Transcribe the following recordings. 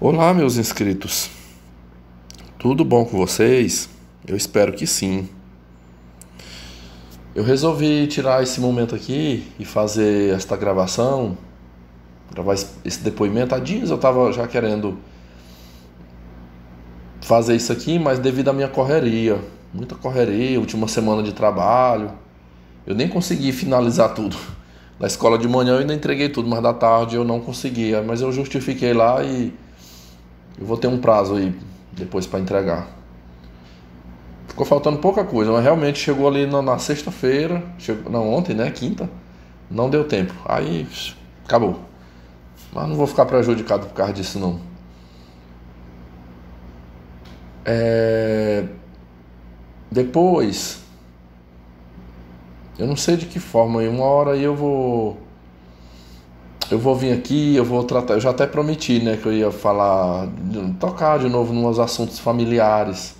Olá, meus inscritos. Tudo bom com vocês? Eu espero que sim. Eu resolvi tirar esse momento aqui e fazer esta gravação, gravar esse depoimento. Há dias eu estava já querendo fazer isso aqui, mas devido à minha correria, muita correria, última semana de trabalho, eu nem consegui finalizar tudo. Na escola de manhã eu ainda entreguei tudo, mas da tarde eu não conseguia. Mas eu justifiquei lá e eu vou ter um prazo aí depois para entregar. Ficou faltando pouca coisa, mas realmente chegou ali na sexta-feira, não, ontem, né, quinta, não deu tempo. Aí, acabou. Mas não vou ficar prejudicado por causa disso, não. Depois, eu não sei de que forma, em uma hora aí eu vou vir aqui, eu vou tratar, eu já até prometi, né, que eu ia falar, tocar de novo nos assuntos familiares.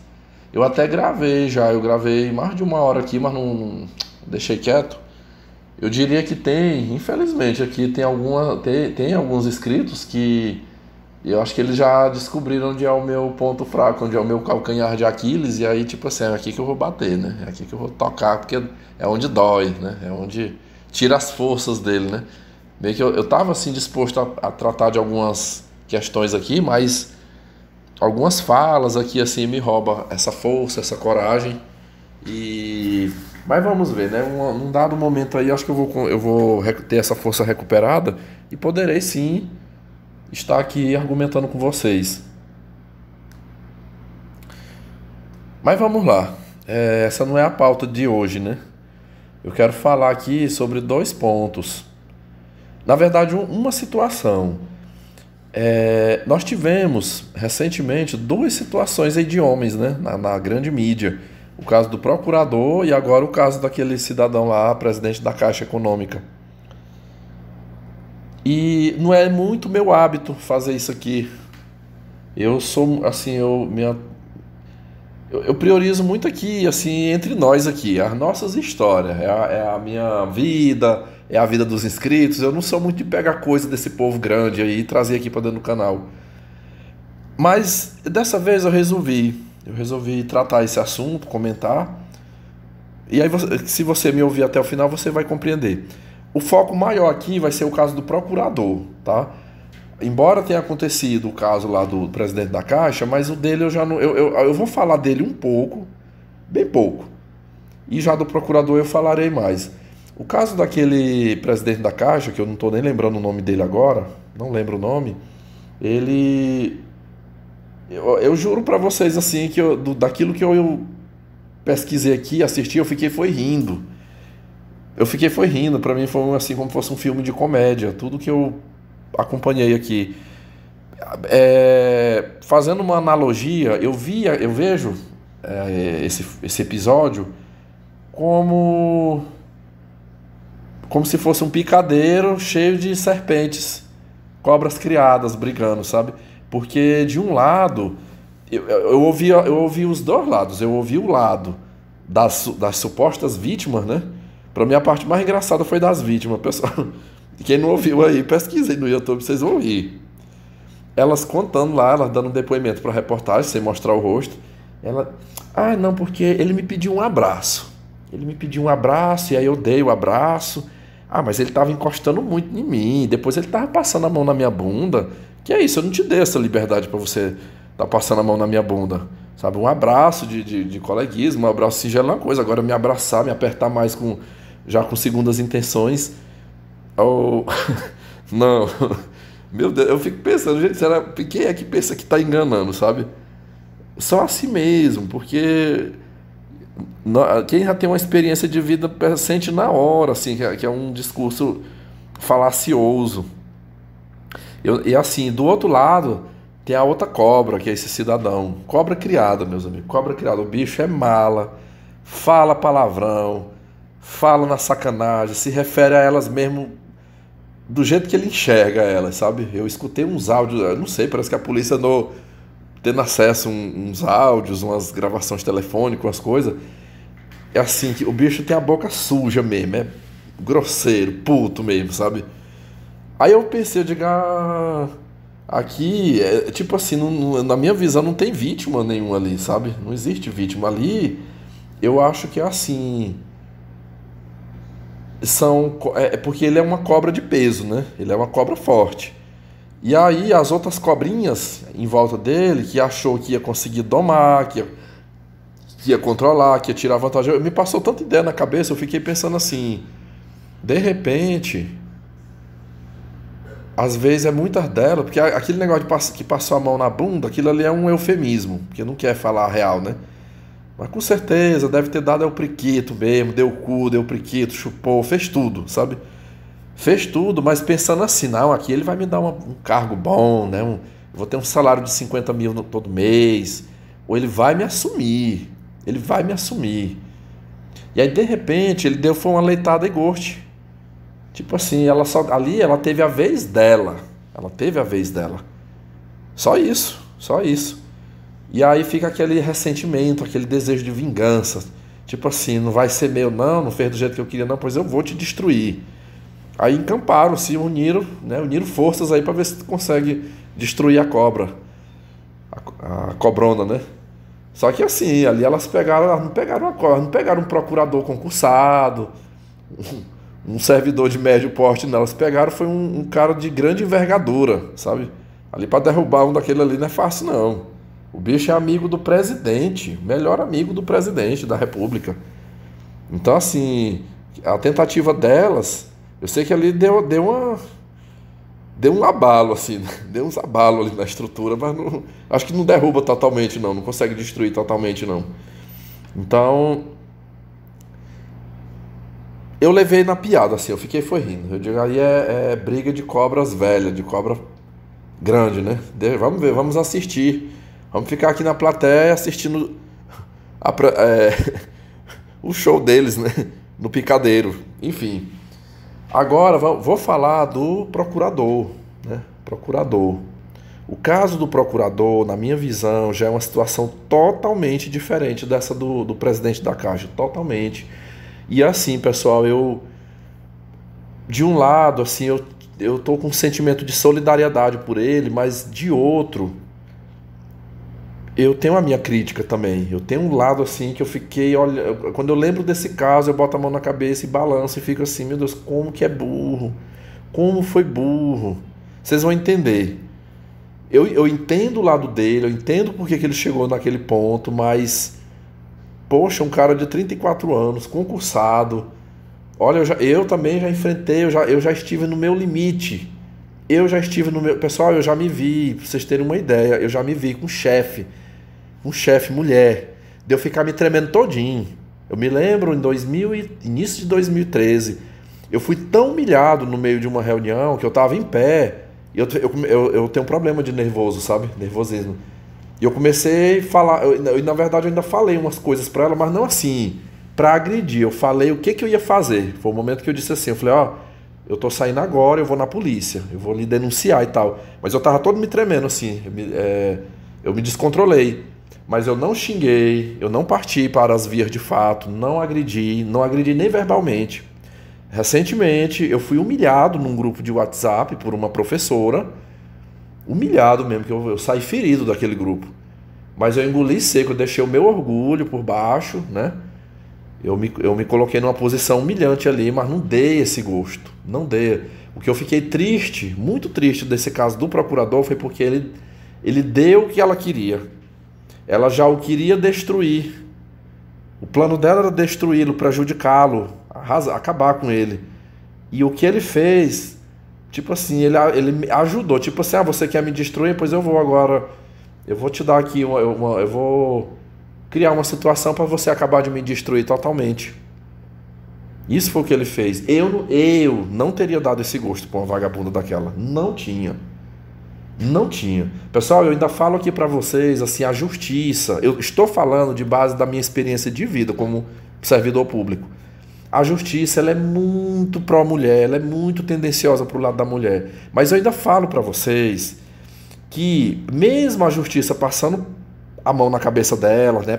Eu até gravei já, eu gravei mais de uma hora aqui, mas não deixei quieto. Eu diria que infelizmente aqui tem alguns inscritos que eu acho que eles já descobriram onde é o meu ponto fraco, onde é o meu calcanhar de Aquiles, e aí tipo assim, é aqui que eu vou bater, né? É aqui que eu vou tocar, porque é onde dói, né? É onde tira as forças dele, né? Bem que eu tava assim disposto a tratar de algumas questões aqui, mas algumas falas aqui assim me roubam essa força, essa coragem. Mas vamos ver, né? Num dado momento aí, acho que eu vou ter essa força recuperada e poderei sim estar aqui argumentando com vocês. Mas vamos lá. Essa não é a pauta de hoje, né? Eu quero falar aqui sobre dois pontos. Na verdade, uma situação. Nós tivemos recentemente duas situações aí de homens, né, na grande mídia. O caso do procurador e agora o caso daquele cidadão lá, presidente da Caixa Econômica. E não é muito meu hábito fazer isso aqui. Eu sou assim, eu priorizo muito aqui, assim, entre nós aqui, as nossas histórias. É a minha vida, é a vida dos inscritos. Eu não sou muito de pegar coisa desse povo grande aí e trazer aqui para dentro do canal. Mas dessa vez eu resolvi tratar esse assunto, comentar. E aí, se você me ouvir até o final, você vai compreender. O foco maior aqui vai ser o caso do procurador, tá? Embora tenha acontecido o caso lá do presidente da Caixa, mas o dele eu já não. Eu vou falar dele um pouco, bem pouco. E já do procurador eu falarei mais. O caso daquele presidente da Caixa, que eu não estou nem lembrando o nome dele agora, não lembro o nome, ele. Eu juro pra vocês assim que daquilo que eu pesquisei aqui, assisti, eu fiquei foi rindo. Eu fiquei foi rindo, pra mim foi assim como fosse um filme de comédia, tudo que eu acompanhei aqui. Fazendo uma analogia, eu vejo esse episódio como como se fosse um picadeiro cheio de serpentes, cobras criadas brigando, sabe? Porque de um lado eu ouvi os dois lados. Eu ouvi o lado das supostas vítimas, né? Pra mim a parte mais engraçada foi das vítimas, pessoal. Quem não ouviu aí, pesquisem no YouTube, vocês vão ouvir. Elas contando lá, elas dando um depoimento pra reportagem, sem mostrar o rosto. Não, porque ele me pediu um abraço. Ele me pediu um abraço e aí eu dei o abraço. Mas ele tava encostando muito em mim. Depois ele tava passando a mão na minha bunda. Que é isso, eu não te dei essa liberdade pra você tá passando a mão na minha bunda. Sabe, um abraço de coleguismo, um abraço singelo é uma coisa. Agora me abraçar, me apertar mais já com segundas intenções. Oh, não. Meu Deus, eu fico pensando, gente, quem é que pensa que tá enganando, sabe? Só assim mesmo, porque quem já tem uma experiência de vida sente na hora, assim, que é um discurso falacioso. E assim, do outro lado, tem a outra cobra, que é esse cidadão. Cobra criada, meus amigos. Cobra criada. O bicho é mala, fala palavrão, fala na sacanagem, se refere a elas mesmo do jeito que ele enxerga elas, sabe? Eu escutei uns áudios, eu não sei, parece que a polícia andou tendo acesso a uns áudios, umas gravações telefônicas, umas coisas. É assim, que o bicho tem a boca suja mesmo, é grosseiro, puto mesmo, sabe? Aí eu pensei, eu digo, Aqui, tipo assim, na minha visão não tem vítima nenhuma ali, sabe? Não existe vítima ali. Eu acho que é assim, é porque ele é uma cobra de peso, né? Ele é uma cobra forte. E aí as outras cobrinhas em volta dele, que achou que ia conseguir domar, que ia controlar, que ia tirar vantagem, me passou tanta ideia na cabeça, eu fiquei pensando assim, de repente, às vezes é muitas delas, porque aquele negócio que passou a mão na bunda, aquilo ali é um eufemismo, porque não quer falar a real, né? Mas com certeza deve ter dado o priquito mesmo, deu o cu, deu o priquito, chupou, fez tudo, sabe? Fez tudo, mas pensando assim, não, aqui ele vai me dar um cargo bom, né? Eu vou ter um salário de 50 mil todo mês, ou ele vai me assumir, ele vai me assumir. E aí, de repente, foi uma leitada e goste. Tipo assim, ali ela teve a vez dela, ela teve a vez dela. Só isso, só isso. E aí fica aquele ressentimento, aquele desejo de vingança. Tipo assim, não vai ser meu não fez do jeito que eu queria não, pois eu vou te destruir. Aí encamparam, se uniram, né? Uniram forças aí para ver se consegue destruir a cobra, a cobrona, né? Só que assim, ali elas não pegaram a cobra, não pegaram um procurador concursado, um servidor de médio porte, não. Elas pegaram foi um cara de grande envergadura, sabe? Ali para derrubar um daquele ali não é fácil não. O bicho é amigo do presidente, melhor amigo do presidente da República. Então assim, a tentativa delas, eu sei que ali deu um abalo, assim, né? Deu uns abalos ali na estrutura, mas acho que não derruba totalmente, não consegue destruir totalmente, não. Então, eu levei na piada, assim, eu fiquei foi rindo. Eu digo, aí é briga de cobras velhas, de cobra grande, né? Vamos ver, vamos assistir. Vamos ficar aqui na plateia assistindo o show deles, né? No picadeiro, enfim. Agora vou falar do procurador, né? Procurador. O caso do procurador, na minha visão, já é uma situação totalmente diferente dessa do presidente da Caixa, totalmente. E assim, pessoal, de um lado, assim, eu tô com um sentimento de solidariedade por ele, mas de outro, eu tenho a minha crítica também. Eu tenho um lado assim que eu fiquei, olha, quando eu lembro desse caso, eu boto a mão na cabeça e balanço e fico assim, meu Deus, como que é burro? Como foi burro? Vocês vão entender. Eu entendo o lado dele, eu entendo porque que ele chegou naquele ponto, mas poxa, um cara de 34 anos, concursado. Olha, eu também já enfrentei, eu já estive no meu limite. Eu já estive no meu. Pessoal, eu já me vi, pra vocês terem uma ideia, eu já me vi com um chefe mulher, de eu ficar me tremendo todinho. Eu me lembro início de 2013, eu fui tão humilhado no meio de uma reunião que eu tava em pé. E eu tenho um problema de nervoso, sabe? Nervosismo. E eu comecei a falar, na verdade eu ainda falei umas coisas pra ela, mas não assim, pra agredir. Eu falei o que eu ia fazer. Foi o momento que eu disse assim, eu falei, ó, eu tô saindo agora, eu vou na polícia, eu vou lhe denunciar e tal. Mas eu tava todo me tremendo assim, eu me descontrolei. Mas eu não xinguei, eu não parti para as vias de fato, não agredi nem verbalmente. Recentemente eu fui humilhado num grupo de WhatsApp por uma professora, humilhado mesmo, que eu saí ferido daquele grupo. Mas eu engoli seco, eu deixei o meu orgulho por baixo, né? Eu me coloquei numa posição humilhante ali, mas não dei esse gosto, não dei. O que eu fiquei triste, muito triste desse caso do procurador foi porque ele deu o que ela queria. Ela já o queria destruir. O plano dela era destruí-lo, prejudicá-lo, acabar com ele. E o que ele fez, tipo assim, ele me ajudou. Tipo assim, você quer me destruir? Pois eu vou agora. Eu vou te dar aqui eu vou criar uma situação para você acabar de me destruir totalmente. Isso foi o que ele fez. Eu não teria dado esse gosto para uma vagabunda daquela. Não tinha. Não tinha. Pessoal, eu ainda falo aqui para vocês, assim, a justiça. Eu estou falando de base da minha experiência de vida como servidor público. A justiça, ela é muito pró-mulher, ela é muito tendenciosa para o lado da mulher. Mas eu ainda falo para vocês que mesmo a justiça passando a mão na cabeça delas, né,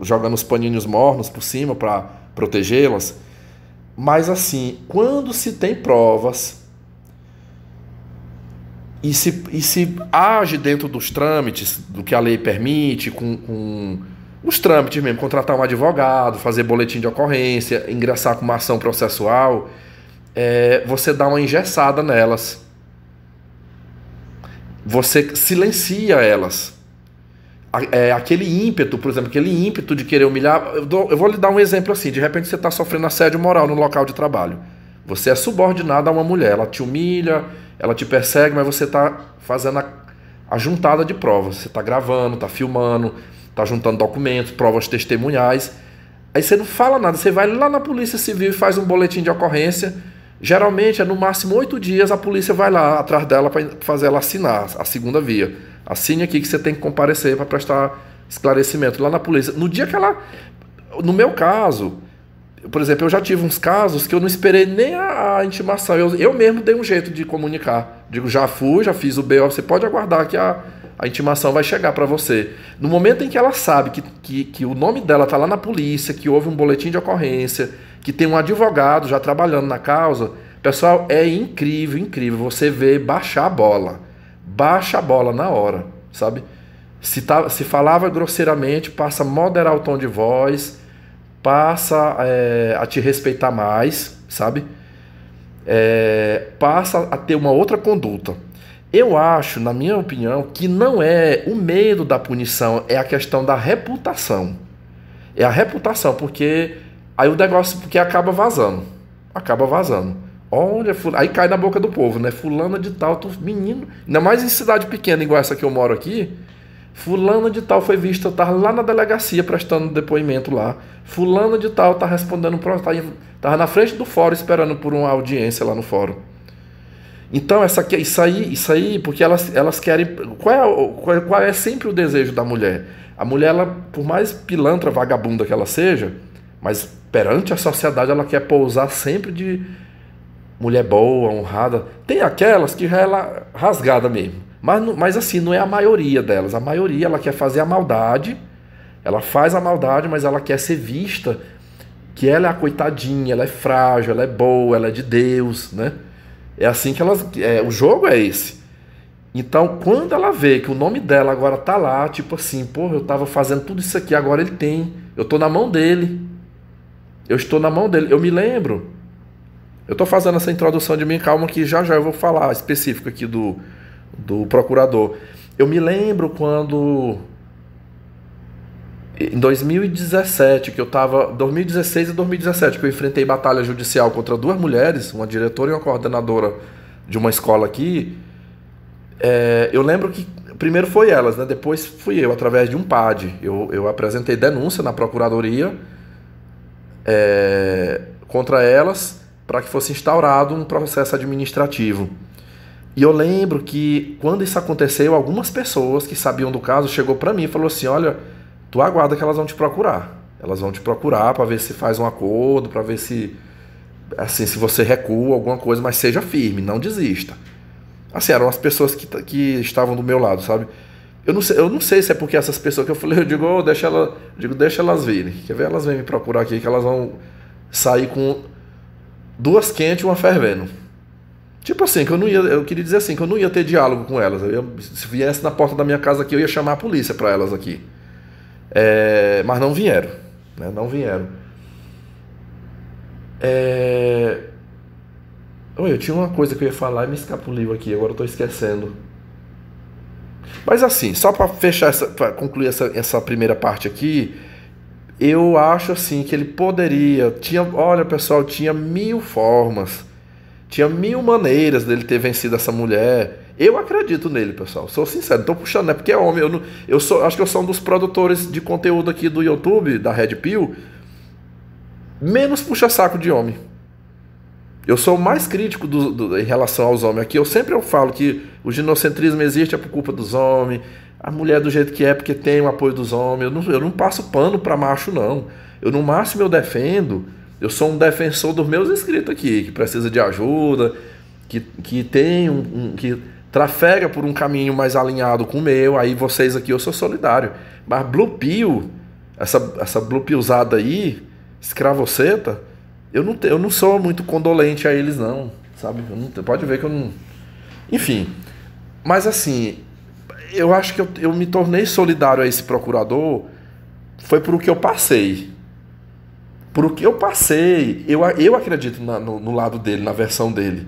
jogando os paninhos mornos por cima para protegê-las, mas assim, quando se tem provas, e se age dentro dos trâmites, do que a lei permite, com os trâmites mesmo, contratar um advogado, fazer boletim de ocorrência, ingressar com uma ação processual, você dá uma engessada nelas. Você silencia elas. Aquele ímpeto, por exemplo, aquele ímpeto de querer humilhar. Eu vou lhe dar um exemplo assim: de repente você está sofrendo assédio moral no local de trabalho. Você é subordinado a uma mulher, ela te humilha, ela te persegue, mas você está fazendo a juntada de provas. Você está gravando, está filmando, está juntando documentos, provas testemunhais. Aí você não fala nada, você vai lá na Polícia Civil e faz um boletim de ocorrência. Geralmente é no máximo 8 dias, a polícia vai lá atrás dela para fazer ela assinar a segunda via. Assine aqui que você tem que comparecer para prestar esclarecimento lá na polícia. No dia que ela... No meu caso, por exemplo, eu já tive uns casos que eu não esperei nem a intimação. Eu mesmo dei um jeito de comunicar. Digo, já fiz o BO, você pode aguardar que a intimação vai chegar para você. No momento em que ela sabe que o nome dela está lá na polícia, que houve um boletim de ocorrência, que tem um advogado já trabalhando na causa, pessoal, é incrível, incrível. Você vê baixar a bola. Baixa a bola na hora, sabe? Se falava grosseiramente, passa a moderar o tom de voz, passa a te respeitar mais, sabe? Passa a ter uma outra conduta. Eu acho, na minha opinião, que não é o medo da punição, é a questão da reputação. É a reputação, porque aí o negócio porque acaba vazando. Acaba vazando. Aí cai na boca do povo, né? Fulana de tal, menino. Ainda mais em cidade pequena, igual essa que eu moro aqui. Fulana de tal foi vista, eu tava lá na delegacia prestando depoimento lá. Fulana de tal tá respondendo, tava na frente do fórum esperando por uma audiência lá no fórum. Então, isso aí, porque elas querem... Qual é sempre o desejo da mulher? A mulher, ela, por mais pilantra, vagabunda que ela seja, mas perante a sociedade ela quer pousar sempre de mulher boa, honrada. Tem aquelas que já é rasgada mesmo. Mas assim, não é a maioria delas. A maioria, ela quer fazer a maldade, ela faz a maldade, mas ela quer ser vista que ela é a coitadinha, ela é frágil, ela é boa, ela é de Deus, né? É assim que elas... o jogo é esse. Então, quando ela vê que o nome dela agora tá lá, tipo assim, porra, eu tava fazendo tudo isso aqui, agora ele tem. Eu tô na mão dele. Eu estou na mão dele. Eu me lembro. Eu tô fazendo essa introdução de mim, calma que já eu vou falar específico aqui do procurador. Eu me lembro quando... Em 2017, que eu tava... 2016 e 2017, que eu enfrentei batalha judicial contra 2 mulheres, uma diretora e uma coordenadora de uma escola aqui. Eu lembro que primeiro foi elas, né? Depois fui eu, através de um PAD. Eu apresentei denúncia na procuradoria contra elas para que fosse instaurado um processo administrativo. E eu lembro que quando isso aconteceu, algumas pessoas que sabiam do caso chegou para mim e falou assim: olha, tu aguarda que elas vão te procurar. Elas vão te procurar para ver se faz um acordo, para ver se você recua alguma coisa, mas seja firme, não desista. Assim, eram as pessoas que estavam do meu lado, sabe? Eu não sei se é porque essas pessoas que eu falei, eu digo, deixa elas virem. Quer ver? Elas vêm me procurar aqui, que elas vão sair com 2 quentes e uma fervendo. Tipo assim, eu queria dizer assim, que eu não ia ter diálogo com elas. Se viesse na porta da minha casa aqui, eu ia chamar a polícia para elas aqui. Mas não vieram, né? Não vieram. Eu tinha uma coisa que eu ia falar e me escapuliu aqui, agora eu tô esquecendo. Mas assim, só para concluir essa primeira parte aqui, eu acho assim que ele poderia, olha pessoal, tinha 1000 formas, tinha 1000 maneiras dele ter vencido essa mulher. Eu acredito nele, pessoal, sou sincero, não tô puxando, não é porque é homem, acho que eu sou um dos produtores de conteúdo aqui do YouTube, da Red Pill, menos puxa-saco de homem. Eu sou o mais crítico em relação aos homens aqui. Eu sempre falo que o ginocentrismo existe por culpa dos homens, a mulher do jeito que é porque tem o apoio dos homens. Eu não passo pano para macho, não. Eu no máximo eu defendo. Eu sou um defensor dos meus inscritos aqui, que precisa de ajuda, que tem que trafega por um caminho mais alinhado com o meu. Aí vocês aqui eu sou solidário. Mas Blue Pill, essa Blue Pillzada aí, escravoceta, eu não sou muito condolente a eles, não, sabe? Pode ver que eu não... Enfim, Mas assim, eu acho que eu me tornei solidário a esse procurador foi por o que eu passei. Por o que eu passei, eu acredito no lado dele, na versão dele.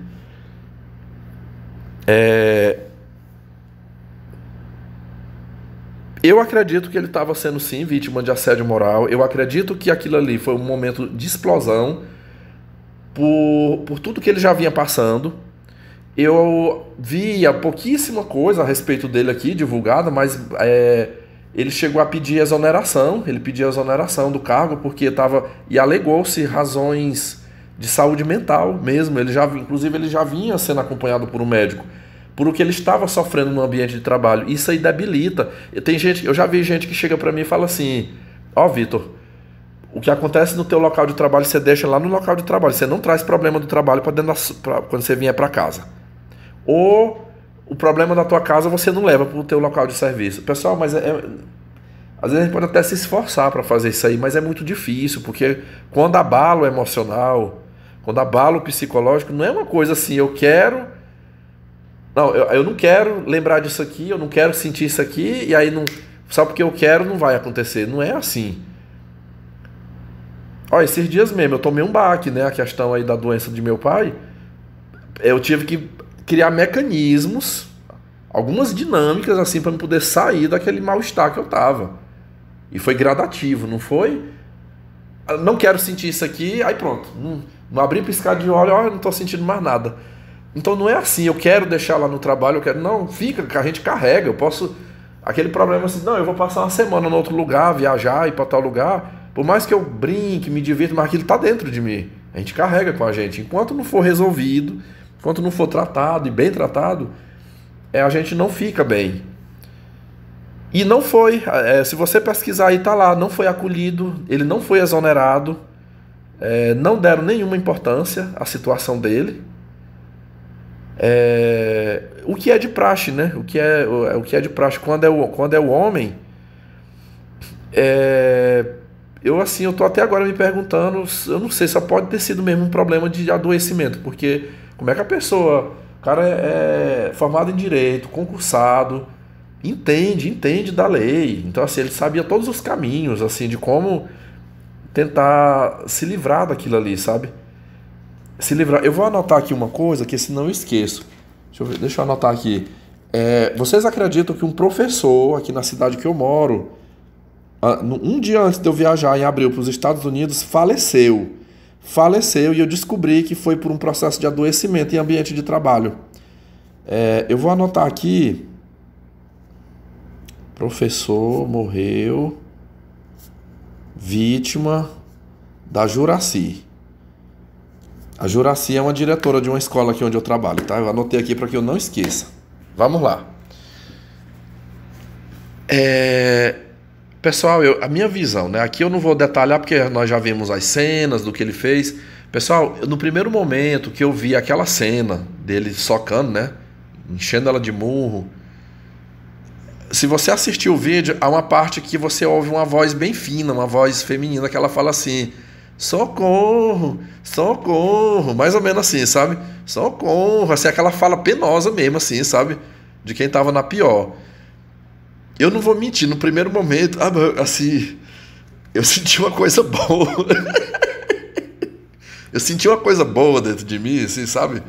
Eu acredito que ele estava sendo, sim, vítima de assédio moral. Eu acredito que aquilo ali foi um momento de explosão por tudo que ele já vinha passando. Eu via pouquíssima coisa a respeito dele aqui divulgada, mas ele chegou a pedir exoneração. Ele pediu exoneração do cargo porque estava e alegou-se razões de saúde mental mesmo. Inclusive, ele já vinha sendo acompanhado por um médico por o que ele estava sofrendo no ambiente de trabalho. Isso aí debilita. Eu já vi gente que chega para mim e fala assim: ó, Vitor, o que acontece no teu local de trabalho você deixa lá no local de trabalho. Você não traz problema do trabalho para quando você vier para casa. Ou o problema da tua casa você não leva para o teu local de serviço. Pessoal, mas às vezes a gente pode até se esforçar para fazer isso aí, mas é muito difícil, porque quando abala o emocional, quando abala o psicológico, não é uma coisa assim, eu não quero lembrar disso aqui, eu não quero sentir isso aqui, e aí só porque eu quero não vai acontecer. Não é assim. Olha, esses dias mesmo eu tomei um baque, né? A questão aí da doença de meu pai. Eu tive que criar mecanismos, algumas dinâmicas assim para eu poder sair daquele mal-estar que eu tava. E foi gradativo, não foi? Eu não quero sentir isso aqui, aí pronto. Não abri piscar de olho, eu não tô sentindo mais nada. Então não é assim, eu quero deixar lá no trabalho, não, fica, que a gente carrega, eu posso. Aquele problema assim, não, eu vou passar uma semana em outro lugar, viajar, ir para tal lugar. Por mais que eu brinque, me divirta, mas aquilo está dentro de mim. A gente carrega com a gente. Enquanto não for resolvido, enquanto não for tratado e bem tratado, a gente não fica bem. E não foi. Se você pesquisar aí, tá lá, não foi acolhido, ele não foi exonerado, não deram nenhuma importância à situação dele. O que é de praxe, né? O que é de praxe quando é o homem. Eu tô até agora me perguntando, eu não sei, só pode ter sido mesmo um problema de adoecimento, porque como é que o cara é formado em direito, concursado, entende da lei, então assim, ele sabia todos os caminhos, assim, de como tentar se livrar daquilo ali, sabe? Se livrar. Eu vou anotar aqui uma coisa, que senão eu esqueço. Deixa eu anotar aqui. Vocês acreditam que um professor aqui na cidade que eu moro, um dia antes de eu viajar em abril para os Estados Unidos, faleceu e eu descobri que foi por um processo de adoecimento em ambiente de trabalho. Eu vou anotar aqui: professor morreu vítima da Juraci. A Juraci é uma diretora de uma escola aqui onde eu trabalho, tá? Eu anotei aqui para que eu não esqueça. Vamos lá. Pessoal, a minha visão, né? Aqui eu não vou detalhar porque nós já vimos as cenas do que ele fez. Pessoal, no primeiro momento que eu vi aquela cena dele socando, né? Enchendo ela de murro. Se você assistir o vídeo, há uma parte que você ouve uma voz bem fina, uma voz feminina, que ela fala assim: socorro, socorro, mais ou menos assim, sabe? Socorro, assim, aquela fala penosa mesmo, assim, sabe? De quem tava na pior. Eu não vou mentir, no primeiro momento, assim, eu senti uma coisa boa. Eu senti uma coisa boa dentro de mim, assim, sabe?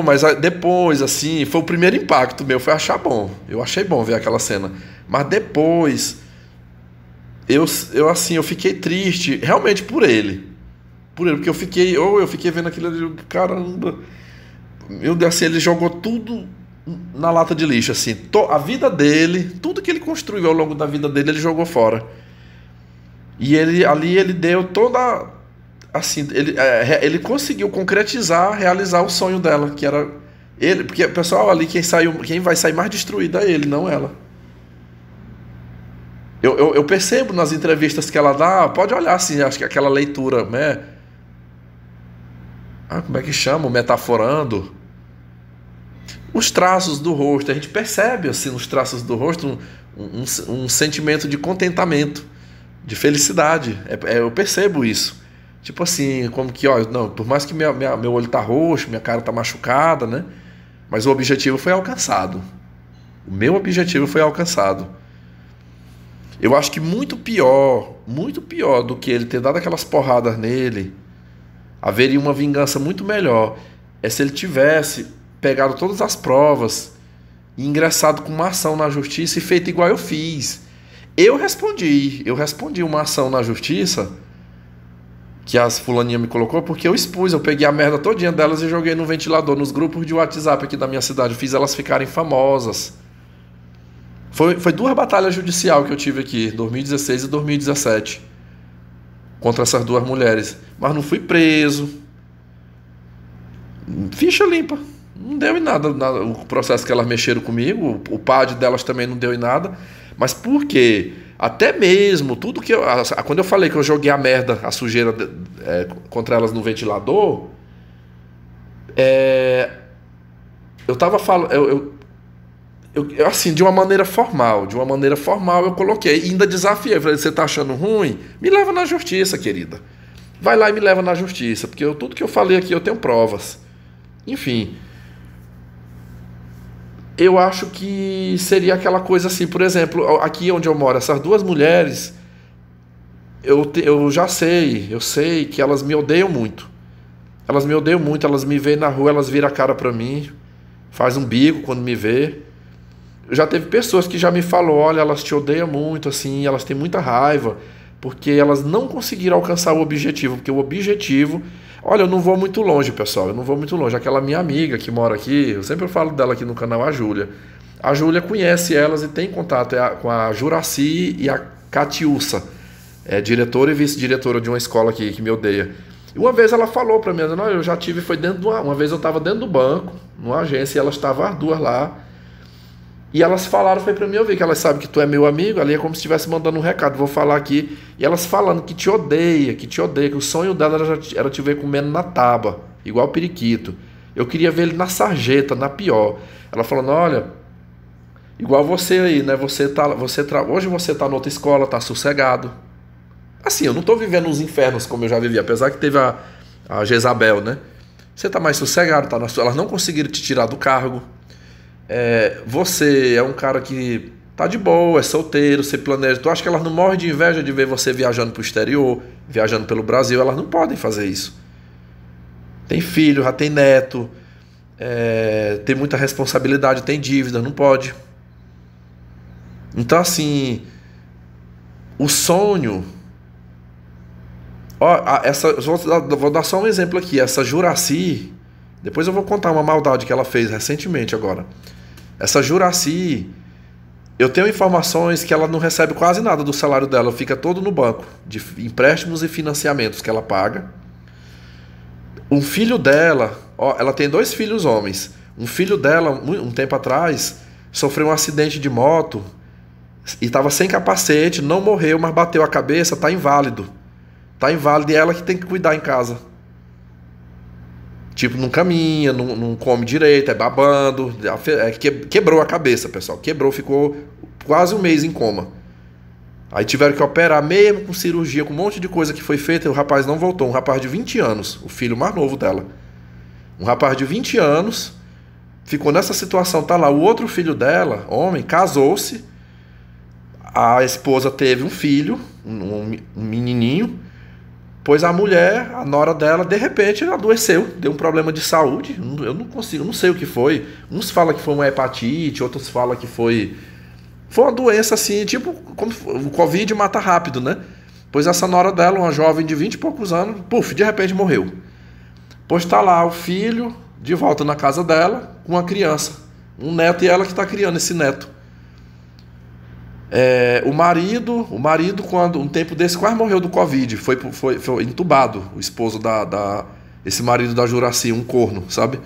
Mas depois, assim, foi o primeiro impacto meu, foi achar bom. Eu achei bom ver aquela cena. Mas depois, eu fiquei triste, realmente por ele. Porque eu fiquei vendo aquilo ali, caramba. Meu Deus, assim, ele jogou tudo na lata de lixo, assim. A vida dele, tudo que ele construiu ao longo da vida dele, ele jogou fora. E ele deu toda... Assim, ele conseguiu concretizar, realizar o sonho dela, que era ele. Porque o pessoal ali, quem vai sair mais destruído é ele, não ela. Eu percebo nas entrevistas que ela dá, pode olhar assim, acho que aquela leitura, né? Como é que chama? Metaforando. Os traços do rosto, a gente percebe assim nos traços do rosto um sentimento de contentamento, de felicidade. Eu percebo isso. Tipo assim, como que, ó, não, por mais que meu olho tá roxo, minha cara tá machucada, né? Mas o objetivo foi alcançado. O meu objetivo foi alcançado. Eu acho que muito pior do que ele ter dado aquelas porradas nele, haveria uma vingança muito melhor. É se ele tivesse pegado todas as provas e ingressado com uma ação na justiça e feito igual eu fiz. Eu respondi uma ação na justiça que as fulaninha me colocou, porque eu peguei a merda todinha delas e joguei no ventilador, nos grupos de WhatsApp aqui da minha cidade, fiz elas ficarem famosas. Foi 2 batalhas judiciais que eu tive aqui, 2016 e 2017, contra essas 2 mulheres, mas não fui preso, ficha limpa, não deu em nada, o processo que elas mexeram comigo, o PAD delas também não deu em nada, mas por quê? Até mesmo, tudo que quando eu falei que eu joguei a merda, a sujeira contra elas no ventilador, eu tava falando, assim, de uma maneira formal eu coloquei, e ainda desafiei, falei, você tá achando ruim? Me leva na justiça, querida. Vai lá e me leva na justiça, porque tudo que eu falei aqui eu tenho provas. Enfim, eu acho que seria aquela coisa assim, por exemplo, aqui onde eu moro, essas 2 mulheres, eu sei que elas me odeiam muito. Elas me veem na rua, elas viram a cara pra mim, faz um bico quando me vê. Já teve pessoas que já me falou, olha, elas te odeiam muito, assim, elas têm muita raiva, porque elas não conseguiram alcançar o objetivo, porque o objetivo... Olha, eu não vou muito longe, pessoal, Aquela minha amiga que mora aqui, eu sempre falo dela aqui no canal, a Júlia. A Júlia conhece elas e tem contato com a Juraci e a Catiúça, diretora e vice-diretora de uma escola aqui que me odeia. E uma vez ela falou pra mim, não, eu já tive, foi dentro de uma vez eu estava dentro do banco, numa agência, e elas estavam as 2 lá, e elas falaram, foi pra mim, eu vi que elas sabem que tu é meu amigo, ali é como se estivesse mandando um recado, vou falar aqui, e elas falando que te odeia, que o sonho dela era te ver comendo na tábua, igual periquito. Eu queria ver ele na sarjeta, na pior. Ela falando, olha, igual você aí, né, hoje você tá noutra escola, tá sossegado. Assim, eu não tô vivendo uns infernos como eu já vivi, apesar que teve a Jezabel, né? Você tá mais sossegado, elas não conseguiram te tirar do cargo. Você é um cara que tá de boa, é solteiro, você planeja. Tu acha que elas não morrem de inveja de ver você viajando pro exterior, viajando pelo Brasil? Elas não podem fazer isso. Tem filho, já tem neto, tem muita responsabilidade, tem dívida, não pode. Então, assim, o sonho... vou dar só um exemplo aqui. Essa Juraci, depois eu vou contar uma maldade que ela fez recentemente agora. Essa Juraci, eu tenho informações que ela não recebe quase nada do salário dela, fica todo no banco, de empréstimos e financiamentos que ela paga. Um filho dela, ela tem 2 filhos homens. Um filho dela, um tempo atrás, sofreu um acidente de moto e estava sem capacete, não morreu, mas bateu a cabeça, está inválido. Está inválido e é ela que tem que cuidar em casa. Tipo, não caminha, não come direito, é babando. Quebrou a cabeça, pessoal. Quebrou, ficou quase um mês em coma. Aí tiveram que operar, mesmo com cirurgia, com um monte de coisa que foi feita, e o rapaz não voltou. Um rapaz de 20 anos, o filho mais novo dela. Um rapaz de 20 anos, ficou nessa situação, tá lá. O outro filho dela, homem, casou-se. A esposa teve um filho, um menininho. Pois a mulher, a nora dela, de repente adoeceu, deu um problema de saúde. Eu não sei o que foi. Uns falam que foi uma hepatite, outros falam que foi uma doença assim, tipo, como o Covid mata rápido, né? Pois essa nora dela, uma jovem de 20 e poucos anos, de repente morreu. Pois tá lá o filho de volta na casa dela com uma criança, um neto, e ela que está criando esse neto. O marido, quando um tempo desse quase morreu do Covid, foi entubado, o esposo esse marido da Juraci, um corno, sabe?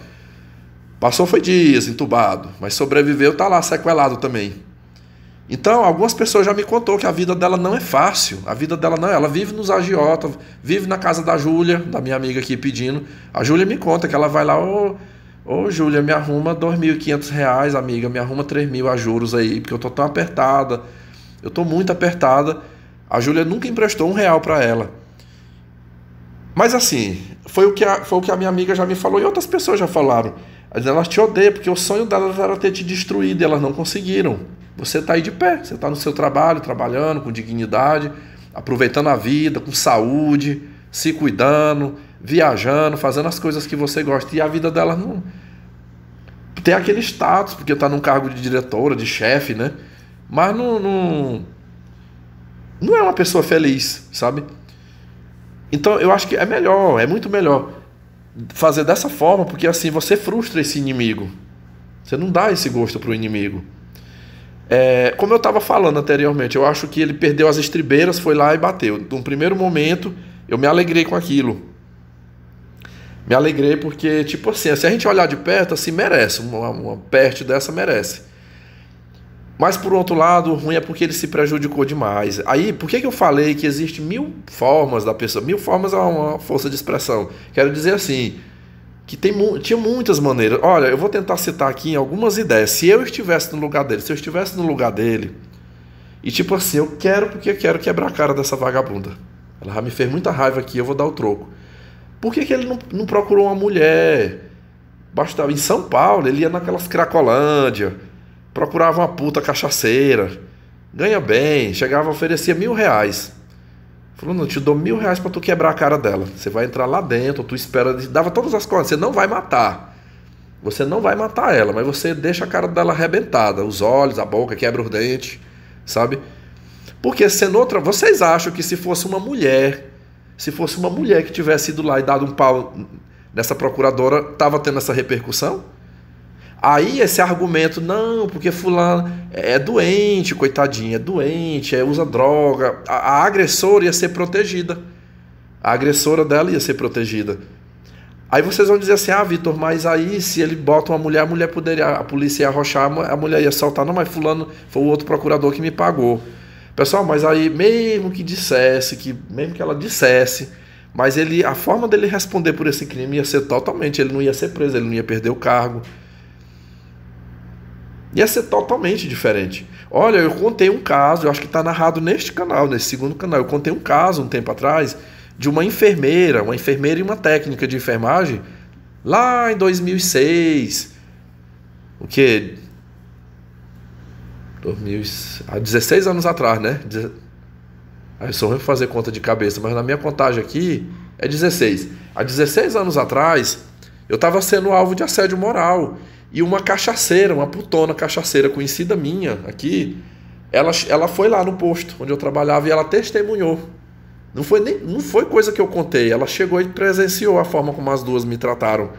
Foi dias entubado, mas sobreviveu, tá lá sequelado também. Então, algumas pessoas já me contou que a vida dela não é fácil, ela vive nos agiotas, vive na casa da Júlia, da minha amiga aqui pedindo. A Júlia me conta que ela vai lá, ô Júlia, me arruma R$2.500, amiga, me arruma 3.000 a juros aí, porque eu tô tão apertada, eu tô muito apertada. A Júlia nunca emprestou R$1 para ela. Mas assim, foi o que a minha amiga já me falou e outras pessoas já falaram. Elas te odeiam, porque o sonho delas era ter te destruído e elas não conseguiram. Você está aí de pé, você está no seu trabalho, trabalhando com dignidade, aproveitando a vida, com saúde, se cuidando, viajando, fazendo as coisas que você gosta. E a vida delas não tem aquele status, porque está num cargo de diretora, de chefe, né? Mas não é uma pessoa feliz, sabe? Então eu acho que é melhor, é muito melhor fazer dessa forma, porque assim você frustra esse inimigo. Você não dá esse gosto pro inimigo. Como eu estava falando anteriormente, eu acho que ele perdeu as estribeiras, foi lá e bateu. Num primeiro momento, eu me alegrei com aquilo. Me alegrei porque, tipo assim, se a gente olhar de perto, assim, merece. Uma peste dessa merece. Mas, por outro lado, o ruim é porque ele se prejudicou demais. Aí, por que eu falei que existe 1000 formas da pessoa? 1000 formas é uma força de expressão. Quero dizer assim, que tinha muitas maneiras. Olha, eu vou tentar citar aqui algumas ideias. Se eu estivesse no lugar dele, e tipo assim, eu quero porque eu quero quebrar a cara dessa vagabunda. Ela já me fez muita raiva aqui, eu vou dar o troco. Por que ele não procurou uma mulher? Bastava em São Paulo, ele ia naquelas Cracolândia, procurava uma puta cachaceira, ganha bem, chegava, oferecia R$1.000. Falou, não, eu te dou R$1.000 pra tu quebrar a cara dela. Você vai entrar lá dentro, tu espera, dava todas as coisas, você não vai matar. Você não vai matar ela, mas você deixa a cara dela arrebentada, os olhos, a boca, quebra os dentes, sabe? Porque sendo outra, vocês acham que se fosse uma mulher que tivesse ido lá e dado um pau nessa procuradora, tava tendo essa repercussão? Aí esse argumento, não, porque fulano é doente, coitadinha, é doente, usa droga. A agressora ia ser protegida. A agressora dela ia ser protegida. Aí vocês vão dizer assim, Vitor, mas aí se ele bota uma mulher, a polícia ia arrochar, a mulher ia soltar, não, mas fulano foi o outro procurador que me pagou. Pessoal, mas aí mesmo que ela dissesse, mas a forma dele responder por esse crime ia ser totalmente, ele não ia ser preso, ele não ia perder o cargo. Ia ser totalmente diferente. Olha, eu contei um caso, eu acho que está narrado neste canal, nesse segundo canal. Eu contei um caso um tempo atrás de uma enfermeira e uma técnica de enfermagem lá em 2006. O quê? Há 16 anos atrás, né? Eu só vou fazer conta de cabeça, mas na minha contagem aqui é 16. Há 16 anos atrás, eu estava sendo alvo de assédio moral. E uma cachaceira, uma putona cachaceira conhecida minha aqui, ela foi lá no posto onde eu trabalhava e ela testemunhou. Não foi coisa que eu contei, ela chegou e presenciou a forma como as duas me trataram.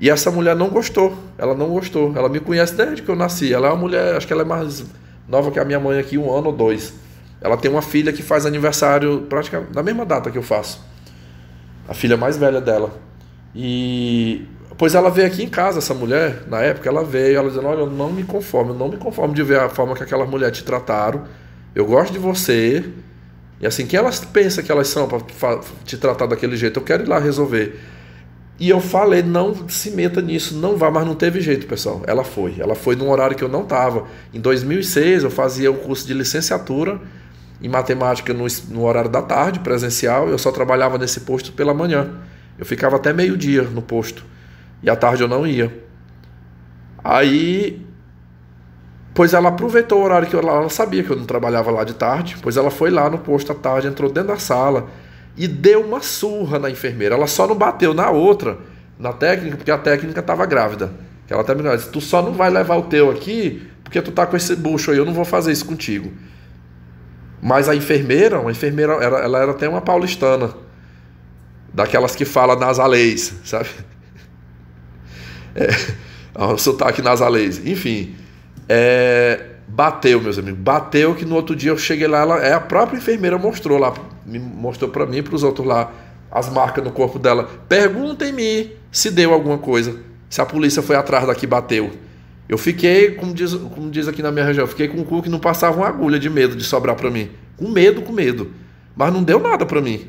E essa mulher não gostou, ela me conhece desde que eu nasci, ela é uma mulher, acho que ela é mais nova que a minha mãe aqui, 1 ano ou 2. Ela tem uma filha que faz aniversário praticamente na mesma data que eu faço, a filha mais velha dela. Pois ela veio aqui em casa, essa mulher, na época ela veio, ela dizendo, olha, eu não me conformo de ver a forma que aquela mulher te trataram, eu gosto de você, e assim, quem elas pensam que elas são para te tratar daquele jeito, eu quero ir lá resolver. E eu falei, não se meta nisso, não vá, mas não teve jeito, pessoal, ela foi num horário que eu não estava. Em 2006 eu fazia um curso de licenciatura em matemática no horário da tarde, presencial, eu só trabalhava nesse posto pela manhã, eu ficava até meio-dia no posto. E à tarde eu não ia. Aí, pois ela aproveitou o horário que ela sabia que eu não trabalhava lá de tarde, pois ela foi lá no posto à tarde, entrou dentro da sala e deu uma surra na enfermeira. Ela só não bateu na outra, na técnica, porque a técnica estava grávida. Ela terminou, ela disse, tu só não vai levar o teu aqui porque tu tá com esse bucho aí, eu não vou fazer isso contigo. Mas a enfermeira, ela era até uma paulistana, daquelas que fala nasalês, sabe? O sotaque nasalês, enfim, bateu, meus amigos, bateu, que no outro dia eu cheguei lá, a própria enfermeira mostrou para mim e para os outros lá as marcas no corpo dela. Perguntem-me se deu alguma coisa, se a polícia foi atrás daqui e bateu. Eu fiquei, como diz aqui na minha região, eu fiquei com o cu que não passava uma agulha de medo de sobrar para mim, com medo, mas não deu nada para mim.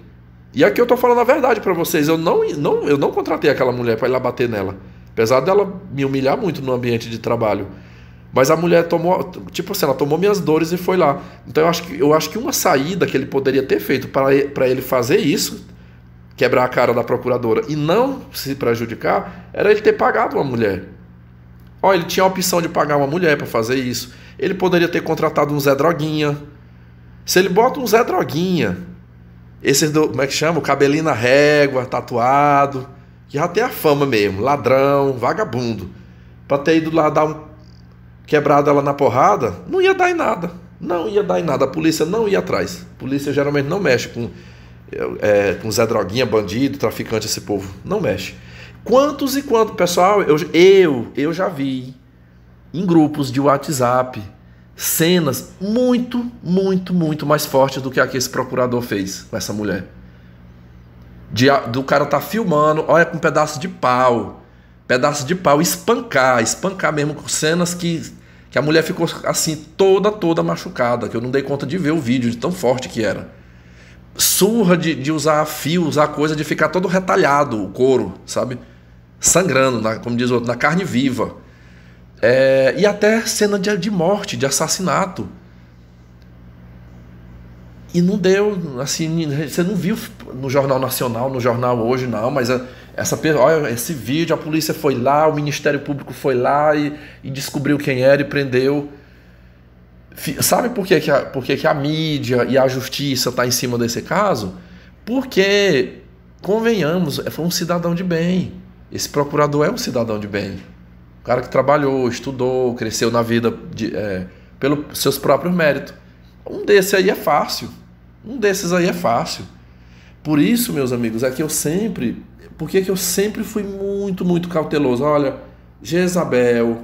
E aqui eu tô falando a verdade para vocês, eu não contratei aquela mulher para ir lá bater nela. Apesar dela me humilhar muito no ambiente de trabalho. Mas a mulher tomou, tipo assim, ela tomou minhas dores e foi lá. Então eu acho que uma saída que ele poderia ter feito para ele fazer isso, quebrar a cara da procuradora e não se prejudicar, era ele ter pagado uma mulher. Ó, ele tinha a opção de pagar uma mulher para fazer isso. Ele poderia ter contratado um Zé Droguinha. Se ele bota um Zé Droguinha, esse do, como é que chama? O cabelinho na régua, tatuado, que já tem a fama mesmo, ladrão, vagabundo, pra ter ido lá dar quebrado ela na porrada, não ia dar em nada. Não ia dar em nada. A polícia não ia atrás. A polícia geralmente não mexe com Zé Droguinha, bandido, traficante, esse povo. Não mexe. Quantos e quantos, pessoal, eu já vi em grupos de WhatsApp cenas muito, muito, muito mais fortes do que a que esse procurador fez com essa mulher. Do cara tá filmando, olha, com um pedaço de pau, espancar mesmo, com cenas que a mulher ficou assim, toda machucada, que eu não dei conta de ver o vídeo, de tão forte que era. Surra de usar fio, usar coisa, de ficar todo retalhado, o couro, sabe? Sangrando, como diz o outro, na carne viva. E até cena de morte, de assassinato. E não deu, assim, você não viu no Jornal Nacional, no Jornal Hoje, não, mas olha, esse vídeo, a polícia foi lá, o Ministério Público foi lá e descobriu quem era e prendeu. Sabe por que a mídia e a justiça está em cima desse caso? Porque, convenhamos, foi um cidadão de bem. Esse procurador é um cidadão de bem. O cara que trabalhou, estudou, cresceu na vida pelos seus próprios méritos. Um desses aí é fácil. Por isso, meus amigos, é que eu sempre... Por que eu sempre fui muito, muito cauteloso? Olha, Jezabel,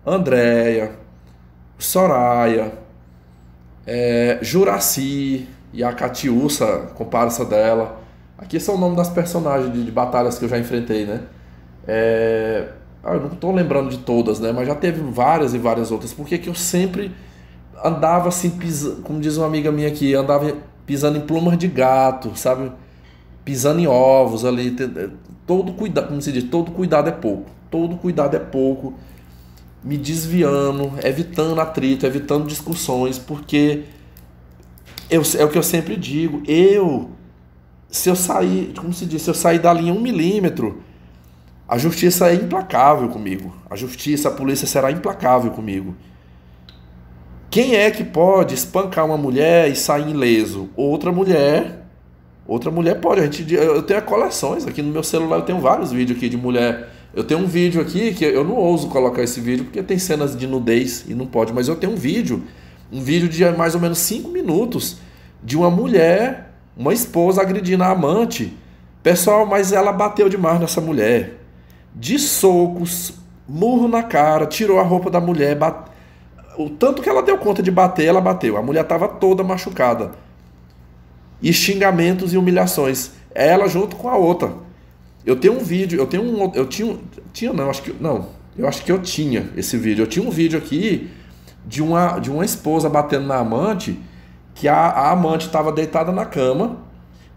Andréia, Soraya, Juraci e a Catiúça, comparsa dela. Aqui são o nome das personagens de batalhas que eu já enfrentei, né? Eu não estou lembrando de todas, né? Mas já teve várias e várias outras. Por que eu sempre andava assim, como diz uma amiga minha aqui, andava pisando em plumas de gato, sabe? Pisando em ovos ali. Todo cuidado, como se diz, todo cuidado é pouco. Todo cuidado é pouco. Me desviando, evitando atrito, evitando discussões, porque é o que eu sempre digo. Se eu sair, como se diz, se eu sair da linha 1 milímetro, a justiça é implacável comigo. A polícia será implacável comigo. Quem é que pode espancar uma mulher e sair ileso? Outra mulher pode. Eu tenho coleções aqui no meu celular, eu tenho vários vídeos aqui de mulher. Eu tenho um vídeo aqui que eu não ouso colocar esse vídeo porque tem cenas de nudez e não pode, mas eu tenho um vídeo de mais ou menos 5 minutos de uma mulher, uma esposa agredindo a amante. Pessoal, mas ela bateu demais nessa mulher. De socos, murro na cara, tirou a roupa da mulher, o tanto que ela deu conta de bater, ela bateu. A mulher estava toda machucada. E xingamentos e humilhações. Ela junto com a outra. Eu tenho um vídeo, eu acho que eu tinha esse vídeo. Eu tinha um vídeo aqui de uma esposa batendo na amante, que a amante estava deitada na cama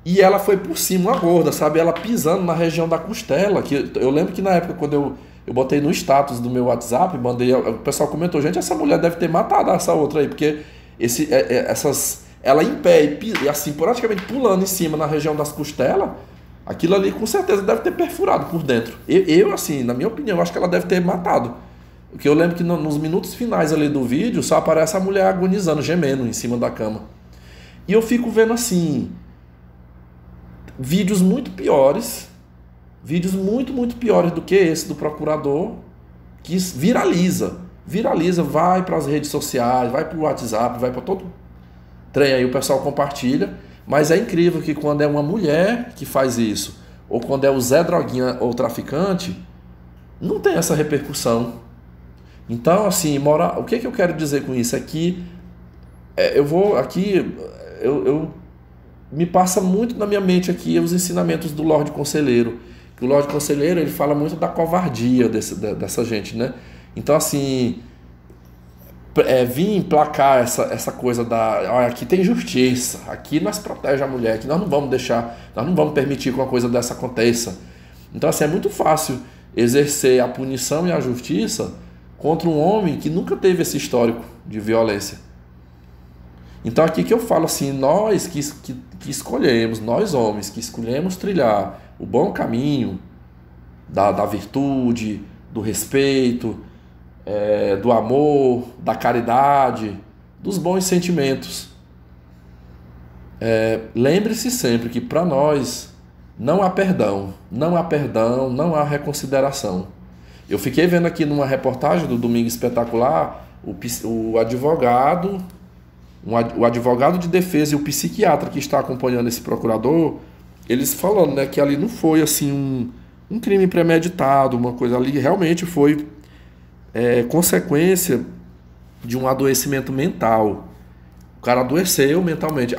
e ela foi por cima, uma gorda, sabe? Ela pisando na região da costela. Que eu lembro que na época, quando eu botei no status do meu WhatsApp, o pessoal comentou, gente, essa mulher deve ter matado essa outra aí, porque ela em pé e assim, praticamente pulando em cima na região das costelas, aquilo ali com certeza deve ter perfurado por dentro. Eu assim, na minha opinião, acho que ela deve ter matado. Porque eu lembro que nos minutos finais ali do vídeo só aparece a mulher agonizando, gemendo em cima da cama. E eu fico vendo assim, vídeos muito piores do que esse do procurador, que viraliza, vai para as redes sociais, vai para o WhatsApp, vai para todo trem aí, o pessoal compartilha. Mas é incrível que quando é uma mulher que faz isso, ou quando é o Zé Droguinha ou traficante, não tem essa repercussão. Então, assim, o que eu quero dizer com isso é que me passa muito na minha mente aqui os ensinamentos do Lorde Conselheiro. Que o Lorde Conselheiro, ele fala muito da covardia dessa gente, né? Então, assim, vir emplacar essa coisa olha, aqui tem justiça, aqui nós protegemos a mulher, aqui nós não vamos permitir que uma coisa dessa aconteça. Então, assim, é muito fácil exercer a punição e a justiça contra um homem que nunca teve esse histórico de violência. Então aqui que eu falo assim, nós que escolhemos, nós homens, que escolhemos trilhar o bom caminho da virtude, do respeito, do amor, da caridade, dos bons sentimentos. Lembre-se sempre que para nós não há perdão, não há perdão, não há reconsideração. Eu fiquei vendo aqui numa reportagem do Domingo Espetacular o advogado de defesa e o psiquiatra que está acompanhando esse procurador, eles falando, né, que ali não foi assim um crime premeditado, uma coisa ali, realmente foi consequência de um adoecimento mental. O cara adoeceu mentalmente.